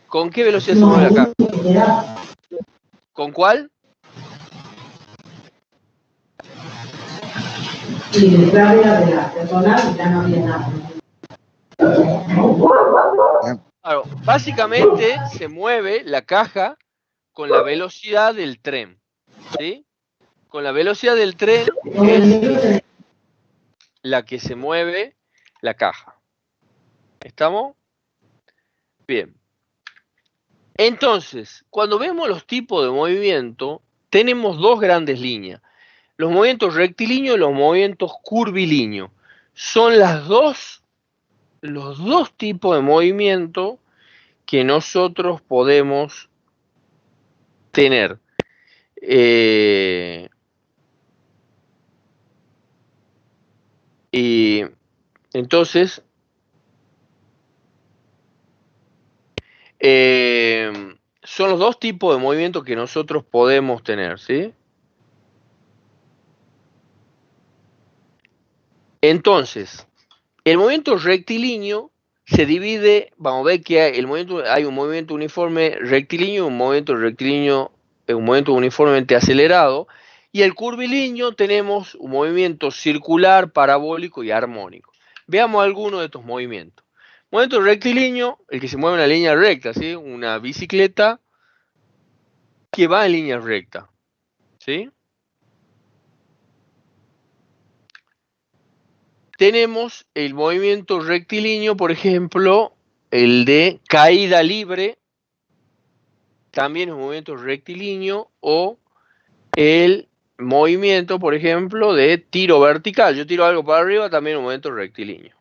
Speaker 2: ¿Con qué velocidad se mueve la caja? ¿Con cuál?
Speaker 5: Y detrás de la persona ya no había nada.
Speaker 2: Claro, básicamente se mueve la caja con la velocidad del tren, ¿sí? Con la velocidad del tren es la que se mueve la caja. ¿Estamos? Bien. Entonces, cuando vemos los tipos de movimiento, tenemos dos grandes líneas. Los movimientos rectilíneos y los movimientos curvilíneos. Son los dos tipos de movimiento que nosotros podemos tener. Y entonces, son los dos tipos de movimiento que nosotros podemos tener, ¿sí? Entonces, el movimiento rectilíneo se divide, vamos a ver que hay un movimiento uniforme rectilíneo, un movimiento rectilíneo, un movimiento uniformemente acelerado, y el curvilíneo tenemos un movimiento circular, parabólico y armónico. Veamos algunos de estos movimientos. Movimiento rectilíneo, el que se mueve en una línea recta, ¿sí? Una bicicleta que va en línea recta, ¿sí? Tenemos el movimiento rectilíneo, por ejemplo, el de caída libre, también es un movimiento rectilíneo, o el movimiento, por ejemplo, de tiro vertical. Yo tiro algo para arriba, también un movimiento rectilíneo.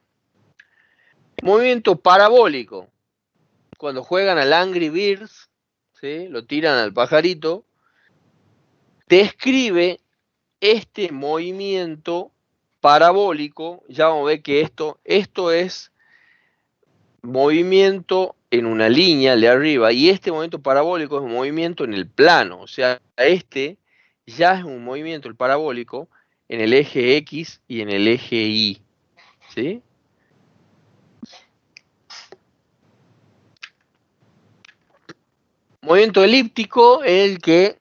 Speaker 2: Movimiento parabólico, cuando juegan al Angry Birds, ¿sí? Lo tiran al pajarito, describe este movimiento parabólico. Ya vamos a ver que esto es movimiento en una línea de arriba, y este movimiento parabólico es un movimiento en el plano. O sea, este ya es un movimiento, el parabólico, en el eje X y en el eje Y, ¿sí? Movimiento elíptico es el que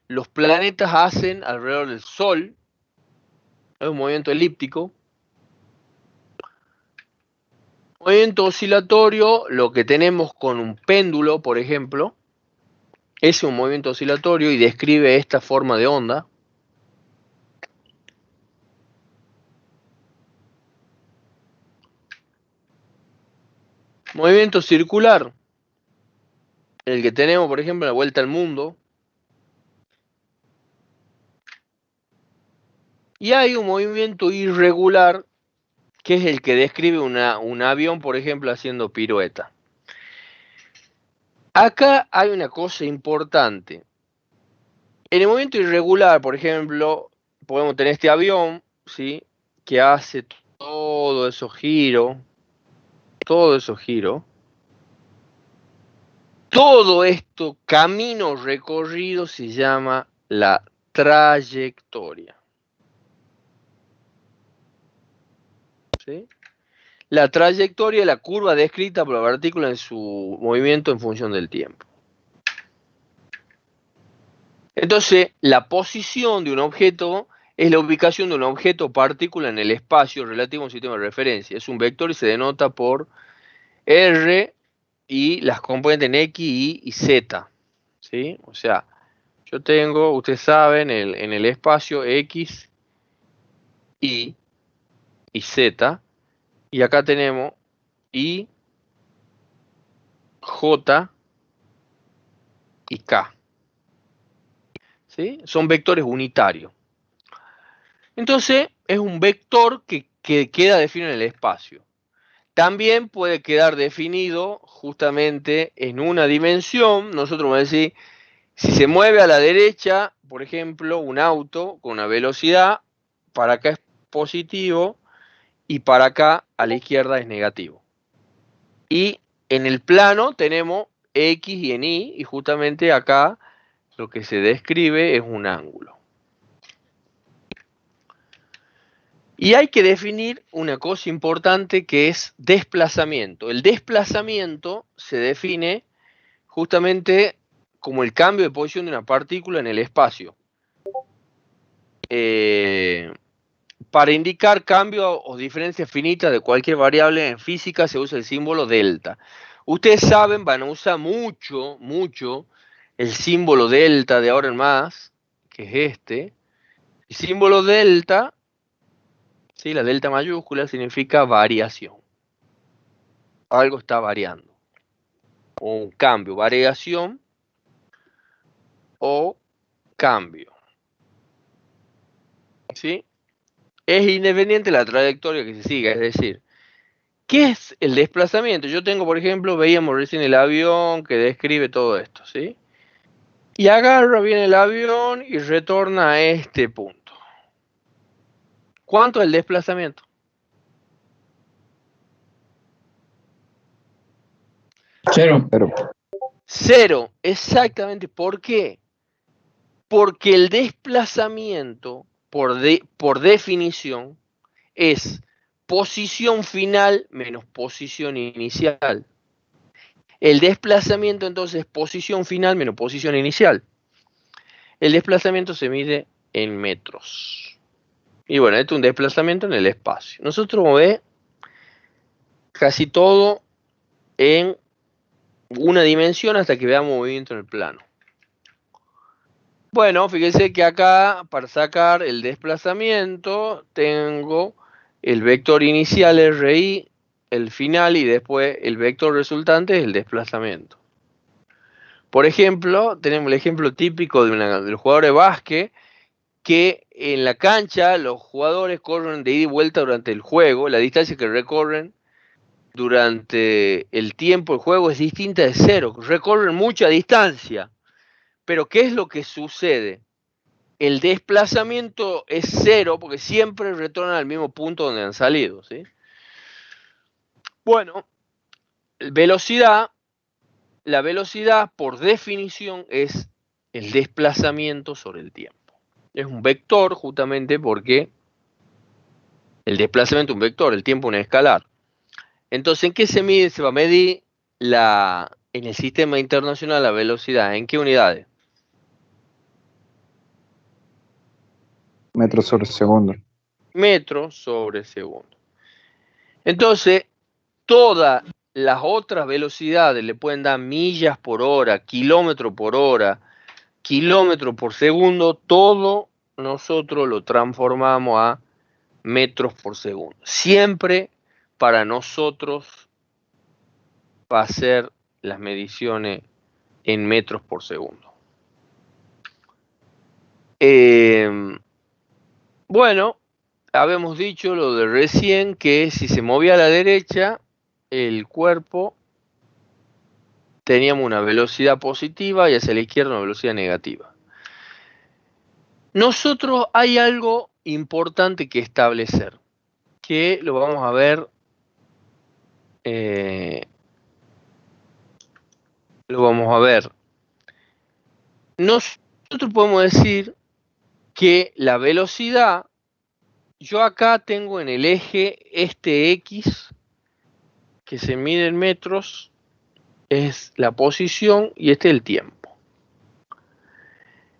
Speaker 2: los planetas hacen alrededor del Sol. Es un movimiento elíptico. Movimiento oscilatorio, lo que tenemos con un péndulo, por ejemplo, es un movimiento oscilatorio y describe esta forma de onda. Movimiento circular, el que tenemos, por ejemplo, en la vuelta al mundo. Y hay un movimiento irregular, que es el que describe un avión, por ejemplo, haciendo pirueta. Acá hay una cosa importante. En el movimiento irregular, por ejemplo, podemos tener este avión, ¿sí?, que hace todo esos giros. Todo esto, camino recorrido, se llama la trayectoria. ¿Sí? La trayectoria es la curva descrita por la partícula en su movimiento en función del tiempo. Entonces, la posición de un objeto es la ubicación de un objeto o partícula en el espacio relativo a un sistema de referencia. Es un vector y se denota por R y las componentes en X, Y y Z. ¿Sí? O sea, yo tengo, ustedes saben, en el espacio X, Y y Z. Y acá tenemos I, J y K. ¿Sí? Son vectores unitarios. Entonces, es un vector que queda definido en el espacio. También puede quedar definido justamente en una dimensión. Nosotros vamos a decir, si se mueve a la derecha, por ejemplo, un auto con una velocidad, para acá es positivo y para acá a la izquierda es negativo. Y en el plano tenemos X y en Y, y justamente acá lo que se describe es un ángulo. Y hay que definir una cosa importante, que es desplazamiento. El desplazamiento se define justamente como el cambio de posición de una partícula en el espacio. Para indicar cambio o diferencia finita de cualquier variable en física se usa el símbolo delta. Ustedes saben, van a usar mucho el símbolo delta de ahora en más, que es este. El símbolo delta, ¿sí?, la delta mayúscula, significa variación. Algo está variando. O un cambio, variación o cambio. ¿Sí? Es independiente la trayectoria que se siga, es decir, ¿qué es el desplazamiento? Yo tengo, por ejemplo, veíamos recién el avión que describe todo esto, ¿sí? Y agarra bien el avión y retorna a este punto. ¿Cuánto es el desplazamiento?
Speaker 6: Cero.
Speaker 2: Cero, exactamente. ¿Por qué? Porque el desplazamiento, por definición, es posición final menos posición inicial. El desplazamiento entonces es posición final menos posición inicial. El desplazamiento se mide en metros. Y bueno, esto es un desplazamiento en el espacio. Nosotros vamos a ver casi todo en una dimensión hasta que veamos movimiento en el plano. Bueno, fíjense que acá para sacar el desplazamiento tengo el vector inicial RI, el final y después el vector resultante es el desplazamiento. Por ejemplo, tenemos el ejemplo típico del jugador de básquet que en la cancha los jugadores corren de ida y vuelta durante el juego, la distancia que recorren durante el tiempo del juego es distinta de cero, recorren mucha distancia. Pero ¿qué es lo que sucede? El desplazamiento es cero porque siempre retornan al mismo punto donde han salido, ¿sí? Bueno, la velocidad por definición es el desplazamiento sobre el tiempo. Es un vector justamente porque el desplazamiento es un vector, el tiempo un escalar. Entonces, ¿en qué se mide? Se va a medir en el sistema internacional la velocidad. ¿En qué unidades?
Speaker 6: Metros sobre segundo.
Speaker 2: Metros sobre segundo. Entonces, todas las otras velocidades le pueden dar millas por hora, kilómetro por hora, kilómetro por segundo, todo nosotros lo transformamos a metros por segundo. Siempre para nosotros va a ser las mediciones en metros por segundo. Bueno, habíamos dicho lo de recién que si se movía a la derecha, el cuerpo teníamos una velocidad positiva y hacia la izquierda una velocidad negativa. Nosotros hay algo importante que establecer, que lo vamos a ver, Nosotros podemos decir que la velocidad, yo acá tengo en el eje este X, que se mide en metros, es la posición y este es el tiempo.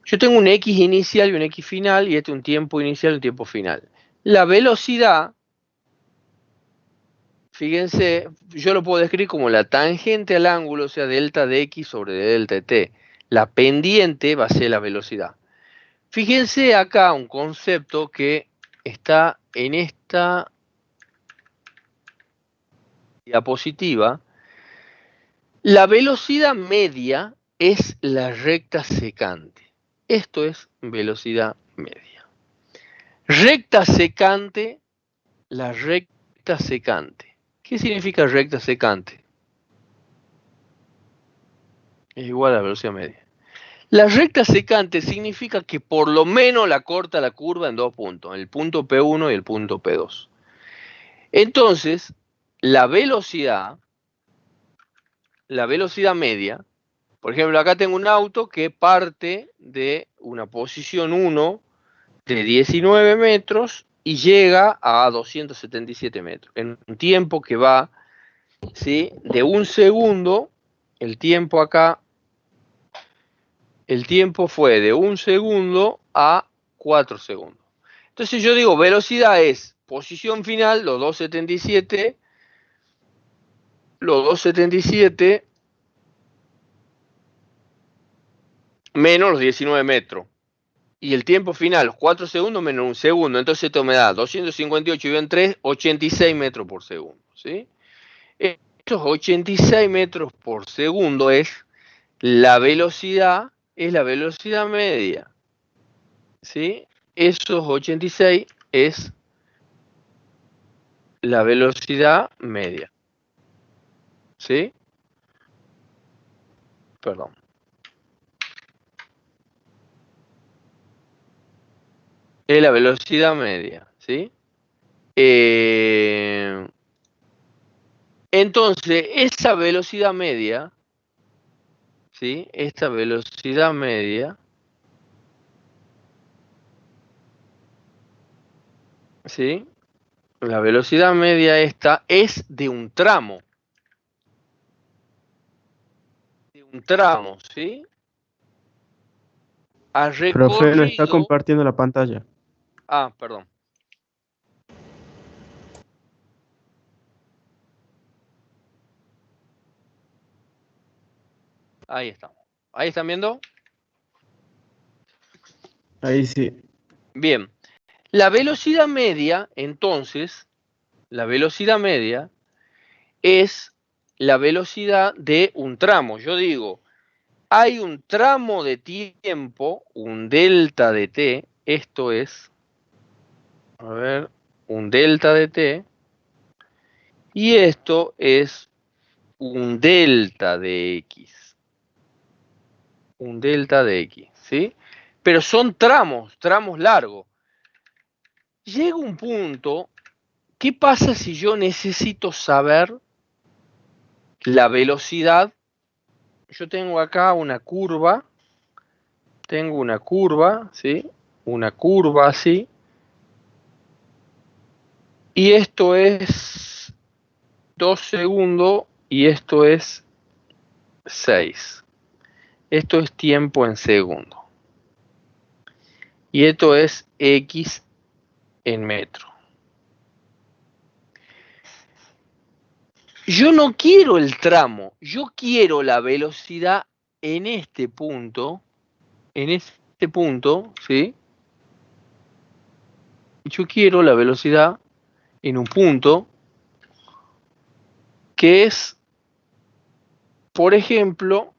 Speaker 2: Yo tengo un X inicial y un X final, y este un tiempo inicial y un tiempo final. La velocidad, fíjense, yo lo puedo describir como la tangente al ángulo, o sea, delta de X sobre delta de T. La pendiente va a ser la velocidad. Fíjense acá un concepto que está en esta diapositiva. La velocidad media es la recta secante. Esto es velocidad media. Recta secante, la recta secante. ¿Qué significa recta secante? Es igual a la velocidad media. La recta secante significa que por lo menos la corta la curva en dos puntos, el punto P1 y el punto P2. Entonces, la velocidad media, por ejemplo, acá tengo un auto que parte de una posición 1 de 19 metros y llega a 277 metros, en un tiempo que va, ¿sí?, de un segundo, el tiempo acá, el tiempo fue de un segundo a 4 segundos. Entonces yo digo, velocidad es posición final, los 277 menos los 19 metros. Y el tiempo final, los 4 segundos menos un segundo. Entonces esto me da 258 y en 3, 86 metros por segundo. ¿Sí? Estos 86 metros por segundo es la velocidad media. ¿Sí? Esos 86 es la velocidad media. ¿Sí? Perdón. Es la velocidad media. ¿Sí? Entonces, esa velocidad media, ¿sí?, esta velocidad media, ¿sí?, la velocidad media esta es de un tramo. ¿Sí? Ha
Speaker 8: Profe, no está
Speaker 2: recorrido.
Speaker 8: compartiendo la pantalla.
Speaker 2: Ah, perdón. Ahí estamos. ¿Ahí están viendo?
Speaker 8: Ahí sí.
Speaker 2: Bien. La velocidad media, entonces, la velocidad media es la velocidad de un tramo. Yo digo, hay un tramo de tiempo, un delta de t, esto es, a ver, un delta de t, y esto es un delta de x. Un delta de x, ¿sí? Pero son tramos largos. Llega un punto, ¿qué pasa si yo necesito saber la velocidad? Yo tengo acá una curva, ¿sí? Una curva así. Y esto es 2 segundos y esto es 6. Esto es tiempo en segundo. Y esto es x en metro. Yo no quiero el tramo, yo quiero la velocidad en este punto, ¿sí? Yo quiero la velocidad en un punto que es, por ejemplo,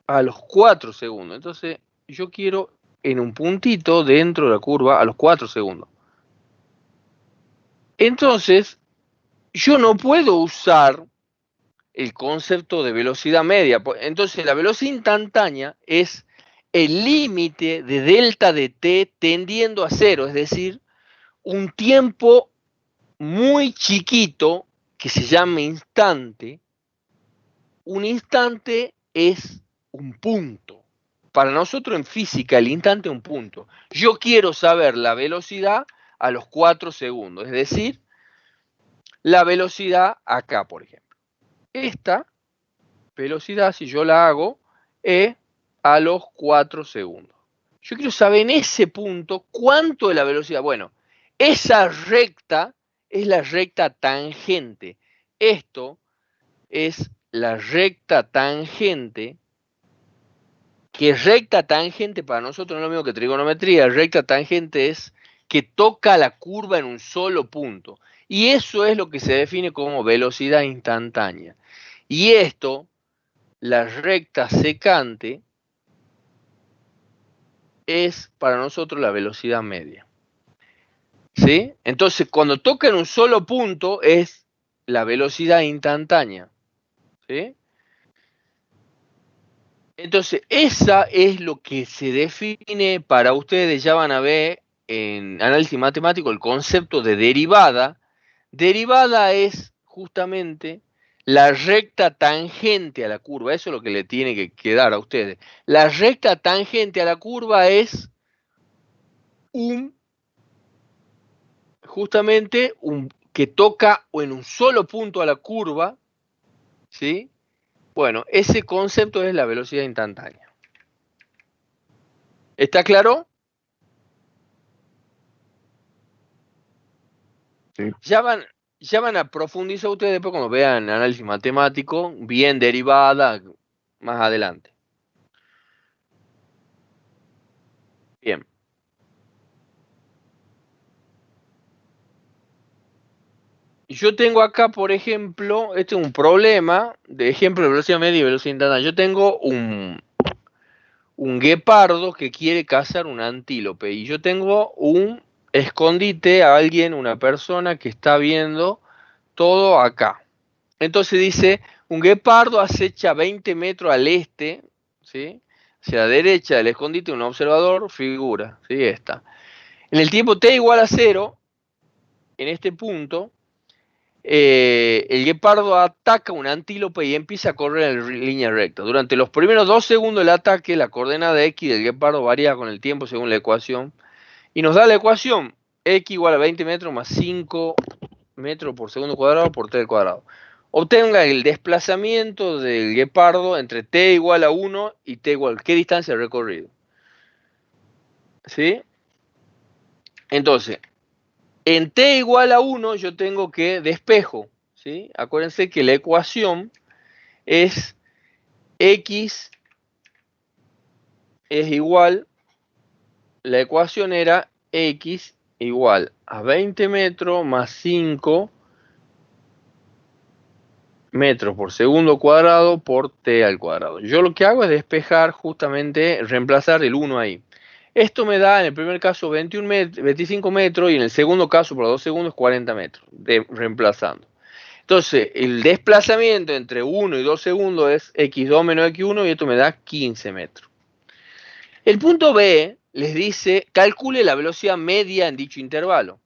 Speaker 2: a los 4 segundos. Entonces, yo quiero en un puntito dentro de la curva a los 4 segundos. Entonces, yo no puedo usar el concepto de velocidad media. Entonces, la velocidad instantánea es el límite de delta de t tendiendo a cero, es decir, un tiempo muy chiquito que se llama instante. Un instante es un punto. Para nosotros en física el instante es un punto. Yo quiero saber la velocidad a los 4 segundos, es decir, la velocidad acá, por ejemplo. Esta velocidad, si yo la hago, es a los 4 segundos. Yo quiero saber en ese punto cuánto es la velocidad. Bueno, esa recta es la recta tangente. Esto es la recta tangente, que recta tangente para nosotros no es lo mismo que trigonometría. Recta tangente es que toca la curva en un solo punto. Y eso es lo que se define como velocidad instantánea. Y esto, la recta secante, es para nosotros la velocidad media. ¿Sí? Entonces, cuando toca en un solo punto es la velocidad instantánea. ¿Sí? Entonces, esa es lo que se define para ustedes, ya van a ver en análisis matemático el concepto de derivada. Derivada es justamente la recta tangente a la curva, eso es lo que le tiene que quedar a ustedes. La recta tangente a la curva es justamente que toca en un solo punto a la curva, ¿sí? Bueno, ese concepto es la velocidad instantánea. ¿Está claro?
Speaker 6: Sí.
Speaker 2: Ya van a profundizar ustedes después cuando vean análisis matemático, bien derivada, más adelante. Bien. Yo tengo acá, por ejemplo, este es un problema de ejemplo de velocidad media y velocidad instantánea. Yo tengo un guepardo que quiere cazar un antílope y yo tengo un escondite a alguien, una persona que está viendo todo acá. Entonces dice, un guepardo acecha 20 metros al este, ¿sí? Hacia la derecha del escondite, un observador, figura, ¿sí? Esta. En el tiempo t igual a 0, en este punto, el guepardo ataca un antílope y empieza a correr en línea recta. Durante los primeros 2 segundos del ataque, la coordenada x del guepardo varía con el tiempo según la ecuación. Y nos da la ecuación x igual a 20 metros más 5 metros por segundo cuadrado por t al cuadrado. Obtenga el desplazamiento del guepardo entre t igual a 1 y t igual a qué distancia recorrido. ¿Sí? Entonces, en t igual a 1 yo tengo que despejo. ¿Sí? Acuérdense que la ecuación es x es igual la ecuación era x igual a 20 metros más 5 metros por segundo cuadrado por t al cuadrado. Yo lo que hago es despejar, justamente reemplazar el 1 ahí. Esto me da en el primer caso 25 metros y en el segundo caso por 2 segundos 40 metros, reemplazando. Entonces el desplazamiento entre 1 y 2 segundos es x2 menos x1 y esto me da 15 metros. El punto B les dice, calcule la velocidad media en dicho intervalo.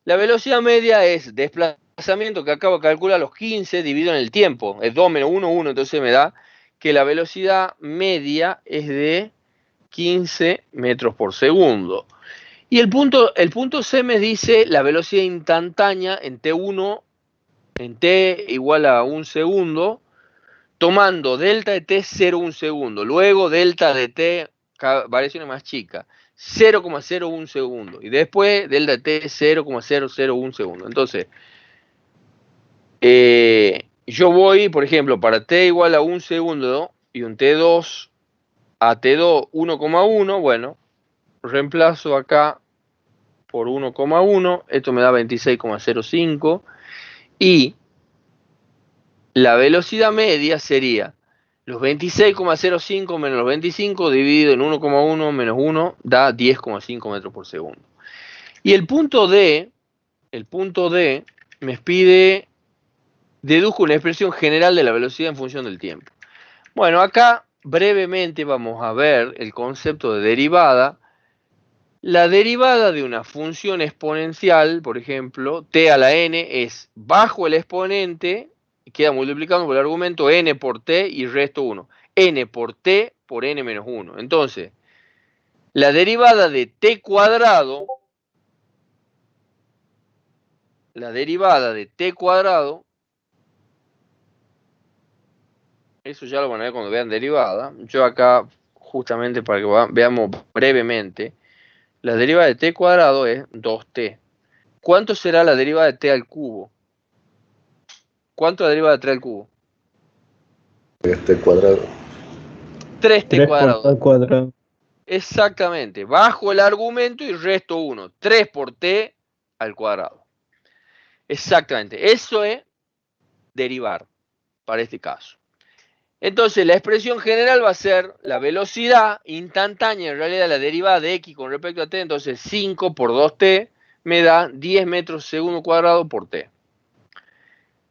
Speaker 2: La velocidad media es desplazamiento que acabo de calcular los 15 dividido en el tiempo. Es 2 menos 1, 1, entonces me da que la velocidad media es de 15 metros por segundo. Y el punto C me dice la velocidad instantánea en T1, en T igual a 1 segundo, tomando delta de T 0,1 segundo. Luego delta de T, variaciones más chicas, 0,01 segundo. Y después delta de T 0,001 segundo. Entonces, yo voy, por ejemplo, para T igual a 1 segundo y un T2 a T2 1,1, bueno, reemplazo acá por 1,1, esto me da 26,05 y la velocidad media sería los 26,05 menos los 25 dividido en 1,1 menos 1 da 10,5 metros por segundo. Y el punto D me pide, deduzco una expresión general de la velocidad en función del tiempo. Bueno, acá brevemente vamos a ver el concepto de derivada. La derivada de una función exponencial, por ejemplo, t a la n es bajo el exponente, queda multiplicando por el argumento n por t y resto 1. N por t por n menos 1. Entonces, la derivada de t cuadrado, eso ya lo van a ver cuando vean derivada. Yo acá, justamente para que veamos brevemente, la derivada de t cuadrado es 2t. ¿Cuánto será la derivada de t al cubo? ¿Cuánto es la derivada de 3 al cubo?
Speaker 9: 3t cuadrado.
Speaker 2: 3t
Speaker 6: 3 por
Speaker 2: cuadrado.
Speaker 6: t cuadrado.
Speaker 2: Exactamente. Bajo el argumento y resto 1. 3 por t al cuadrado. Exactamente. Eso es derivar para este caso. Entonces la expresión general va a ser la velocidad instantánea, en realidad la derivada de x con respecto a t, entonces 5 por 2t me da 10 metros segundo cuadrado por t.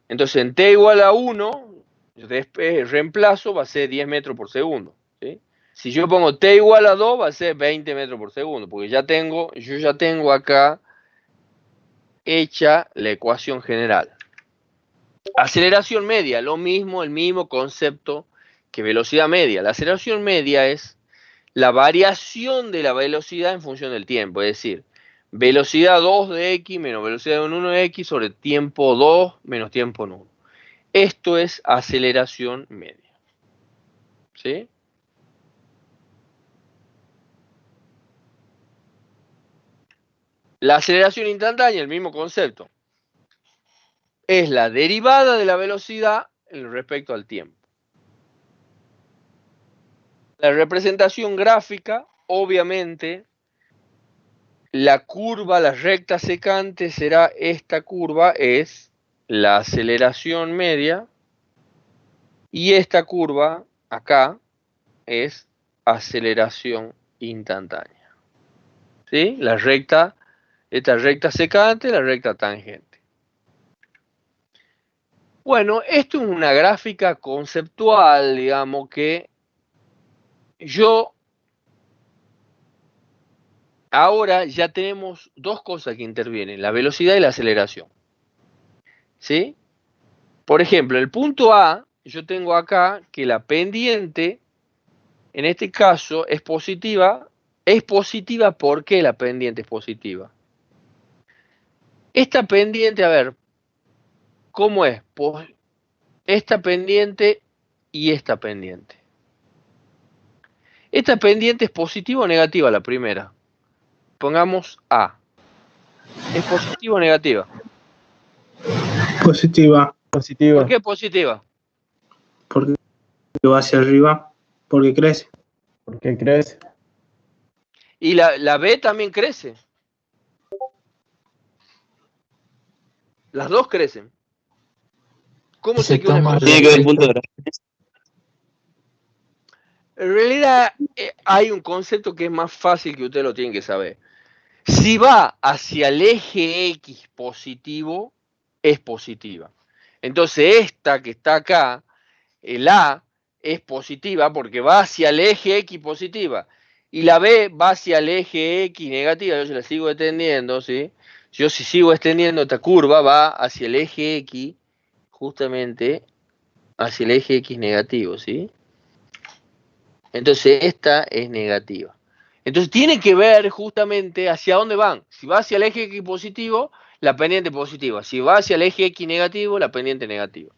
Speaker 2: Entonces en t igual a 1, después reemplazo va a ser 10 metros por segundo. ¿Sí? Si yo pongo t igual a 2 va a ser 20 metros por segundo, porque yo ya tengo acá hecha la ecuación general. Aceleración media, lo mismo, el mismo concepto que velocidad media. La aceleración media es la variación de la velocidad en función del tiempo, es decir, velocidad 2 de x menos velocidad 1 de x sobre tiempo 2 menos tiempo 1. Esto es aceleración media. ¿Sí? La aceleración instantánea, el mismo concepto. Es la derivada de la velocidad respecto al tiempo. La representación gráfica, obviamente, la curva, la recta secante será esta curva, es la aceleración media, y esta curva, acá, es aceleración instantánea. ¿Sí? La recta, esta recta secante, la recta tangente. Bueno, esto es una gráfica conceptual, digamos, que yo ahora ya tenemos dos cosas que intervienen, la velocidad y la aceleración. ¿Sí? Por ejemplo, el punto A, yo tengo acá que la pendiente, en este caso, es positiva. Es positiva, ¿por qué la pendiente es positiva? Esta pendiente, a ver, ¿cómo es? Pues esta pendiente y esta pendiente. ¿Esta pendiente es positiva o negativa la primera? Pongamos A. ¿Es positiva o negativa?
Speaker 4: Positiva.
Speaker 6: Positiva.
Speaker 2: ¿Por qué positiva?
Speaker 4: Porque va hacia arriba. Porque crece.
Speaker 6: Porque crece.
Speaker 2: Y la B también crece. Las dos crecen. ¿Cómo sé que una es
Speaker 6: Tiene que ver el punto de gravedad.
Speaker 2: En realidad hay un concepto que es más fácil que ustedes lo tienen que saber. Si va hacia el eje X positivo, es positiva. Entonces esta que está acá, el A, es positiva porque va hacia el eje X positiva. Y la B va hacia el eje X negativa. Yo se la sigo extendiendo, ¿sí? Yo si sigo extendiendo esta curva, va hacia el eje X, justamente hacia el eje X negativo, ¿sí? Entonces esta es negativa. Entonces tiene que ver justamente hacia dónde van. Si va hacia el eje X positivo, la pendiente positiva. Si va hacia el eje X negativo, la pendiente negativa.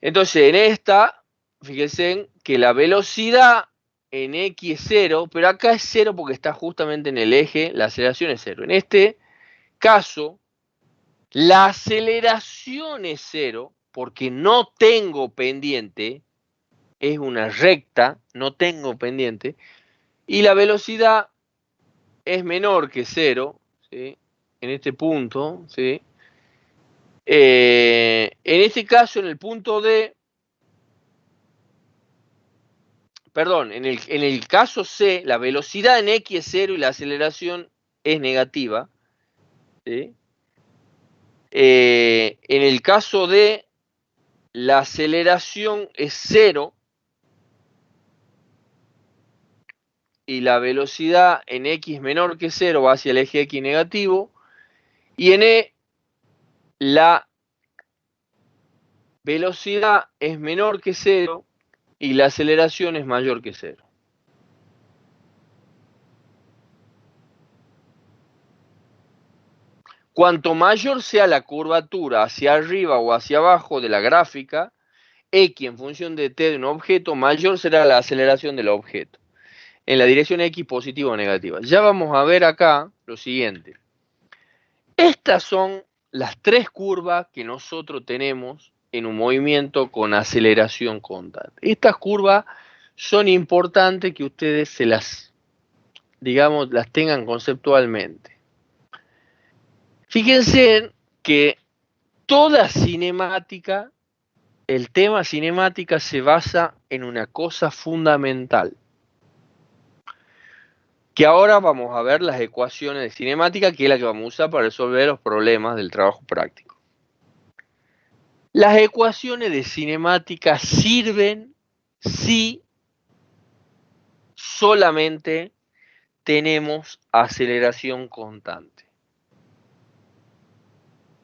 Speaker 2: Entonces en esta, fíjense que la velocidad en X es 0, pero acá es 0 porque está justamente en el eje, la aceleración es 0. En este caso, la aceleración es 0 porque no tengo pendiente, es una recta, no tengo pendiente, y la velocidad es menor que 0, ¿sí? En este punto, ¿sí? En este caso, en el punto D, perdón, en el caso C, la velocidad en X es 0 y la aceleración es negativa, ¿sí? En el caso D, la aceleración es 0 y la velocidad en X menor que 0 va hacia el eje X negativo, y en E la velocidad es menor que 0 y la aceleración es mayor que 0. Cuanto mayor sea la curvatura hacia arriba o hacia abajo de la gráfica, X en función de t de un objeto, mayor será la aceleración del objeto, en la dirección X positiva o negativa. Ya vamos a ver acá lo siguiente. Estas son las tres curvas que nosotros tenemos en un movimiento con aceleración constante. Estas curvas son importantes que ustedes se las, digamos, las tengan conceptualmente. Fíjense que toda cinemática, el tema cinemática se basa en una cosa fundamental, que ahora vamos a ver las ecuaciones de cinemática, que es la que vamos a usar para resolver los problemas del trabajo práctico. Las ecuaciones de cinemática sirven si solamente tenemos aceleración constante.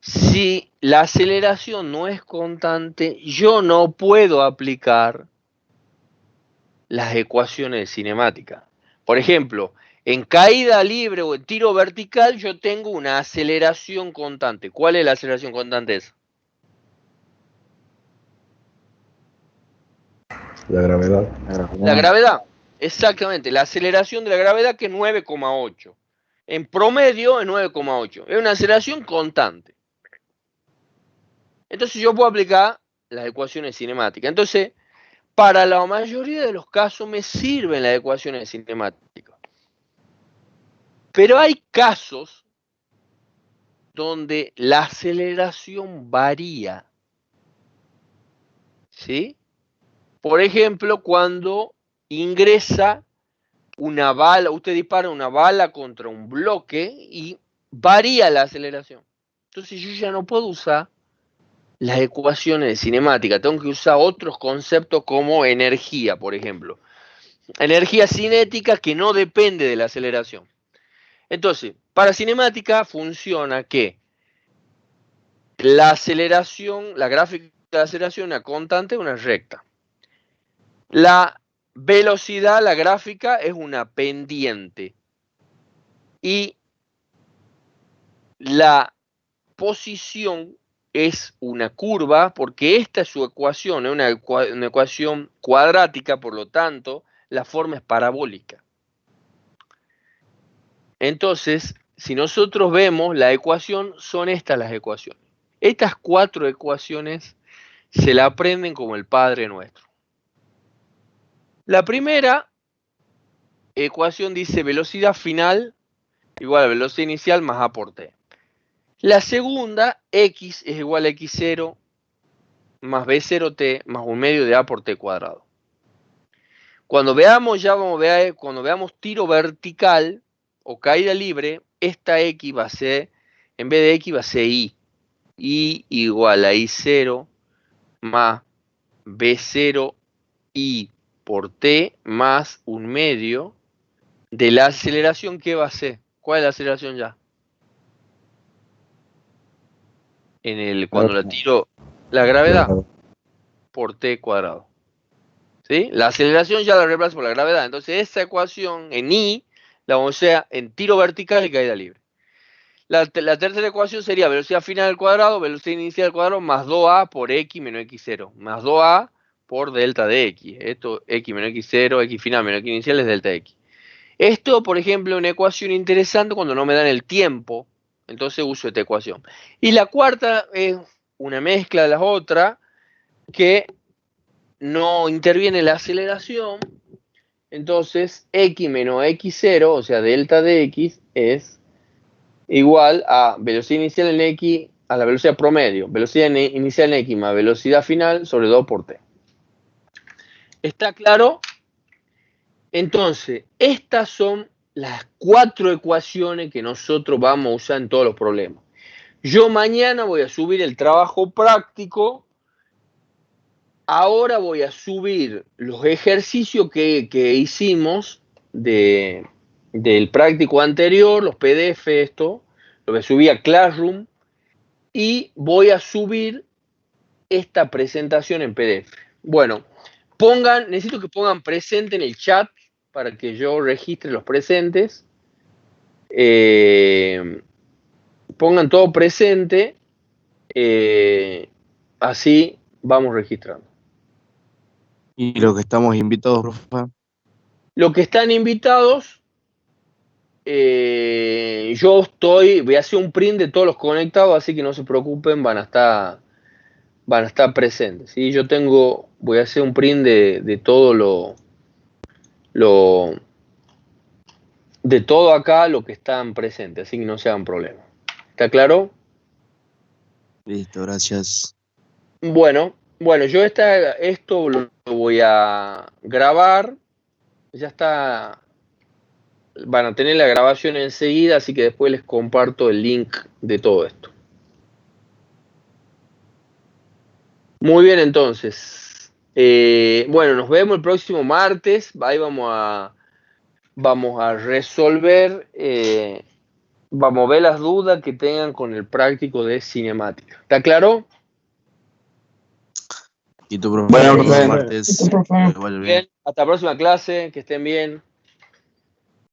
Speaker 2: Si la aceleración no es constante, yo no puedo aplicar las ecuaciones de cinemática. Por ejemplo, en caída libre o en tiro vertical yo tengo una aceleración constante. ¿Cuál es la aceleración constante esa?
Speaker 9: La gravedad.
Speaker 2: La gravedad, exactamente. La aceleración de la gravedad, que es 9,8. En promedio es 9,8. Es una aceleración constante. Entonces yo puedo aplicar las ecuaciones cinemáticas. Entonces, para la mayoría de los casos me sirven las ecuaciones cinemáticas. Pero hay casos donde la aceleración varía. ¿Sí? Por ejemplo, cuando ingresa una bala, usted dispara una bala contra un bloque y varía la aceleración. Entonces yo ya no puedo usar las ecuaciones de cinemática, tengo que usar otros conceptos como energía, por ejemplo. Energía cinética que no depende de la aceleración. Entonces, para cinemática funciona que la aceleración, la gráfica de aceleración, una constante, una recta. La velocidad, la gráfica, es una pendiente. Y la posición es una curva, porque esta es su ecuación, es una ecuación cuadrática, por lo tanto, la forma es parabólica. Entonces, si nosotros vemos la ecuación, son estas las ecuaciones. Estas cuatro ecuaciones se la aprenden como el Padre Nuestro. La primera ecuación dice velocidad final igual a velocidad inicial más A por T. La segunda, X es igual a X0 más B0T más 1/2 de A por T cuadrado. Cuando veamos, cuando veamos tiro vertical o caída libre, esta X va a ser, en vez de X va a ser Y. Y igual a I0 más B0 I por T más 1/2 de la aceleración que va a ser. ¿Cuál es la aceleración ya? Cuando la tiro, la gravedad por T cuadrado. ¿Sí? La aceleración ya la reemplazo por la gravedad. Entonces esa ecuación en I la vamos a hacer en tiro vertical y caída libre. La tercera ecuación sería velocidad final al cuadrado, velocidad inicial al cuadrado, más 2A por X menos X0, más 2A por delta de X. Esto, X menos X0, X final menos X inicial es delta X. Esto, por ejemplo, es una ecuación interesante cuando no me dan el tiempo, entonces uso esta ecuación. Y la cuarta es una mezcla de las otras, que no interviene la aceleración, entonces X menos X0, o sea, delta de X, es igual a velocidad inicial en X, a la velocidad promedio, velocidad inicial en X más velocidad final sobre 2 por T. ¿Está claro? Entonces, estas son las 4 ecuaciones que nosotros vamos a usar en todos los problemas. Yo mañana voy a subir el trabajo práctico. Ahora voy a subir los ejercicios que hicimos del práctico anterior, los PDF, esto, lo voy a subir a Classroom y voy a subir esta presentación en PDF. Bueno, necesito que pongan presente en el chat para que yo registre los presentes. Pongan todo presente, así vamos registrando.
Speaker 8: Y los que estamos invitados, profe.
Speaker 2: Los que están invitados, voy a hacer un print de todos los conectados, así que no se preocupen, van a estar presentes. ¿Sí? Voy a hacer un print de todo de todo acá lo que están presentes, así que no se hagan problemas. ¿Está claro?
Speaker 8: Listo, gracias.
Speaker 2: Bueno, yo esto lo voy a grabar. Ya está. Van a tener la grabación enseguida, así que después les comparto el link de todo esto. Muy bien, entonces. Bueno, nos vemos el próximo martes. Ahí vamos a resolver, vamos a ver las dudas que tengan con el práctico de cinemática. ¿Está claro?
Speaker 8: Y tu profe,
Speaker 6: Bueno,
Speaker 8: el
Speaker 6: profe.
Speaker 8: martes.
Speaker 6: Y tu profe.
Speaker 8: que vaya bien.
Speaker 2: Bien, hasta la próxima clase, que estén bien.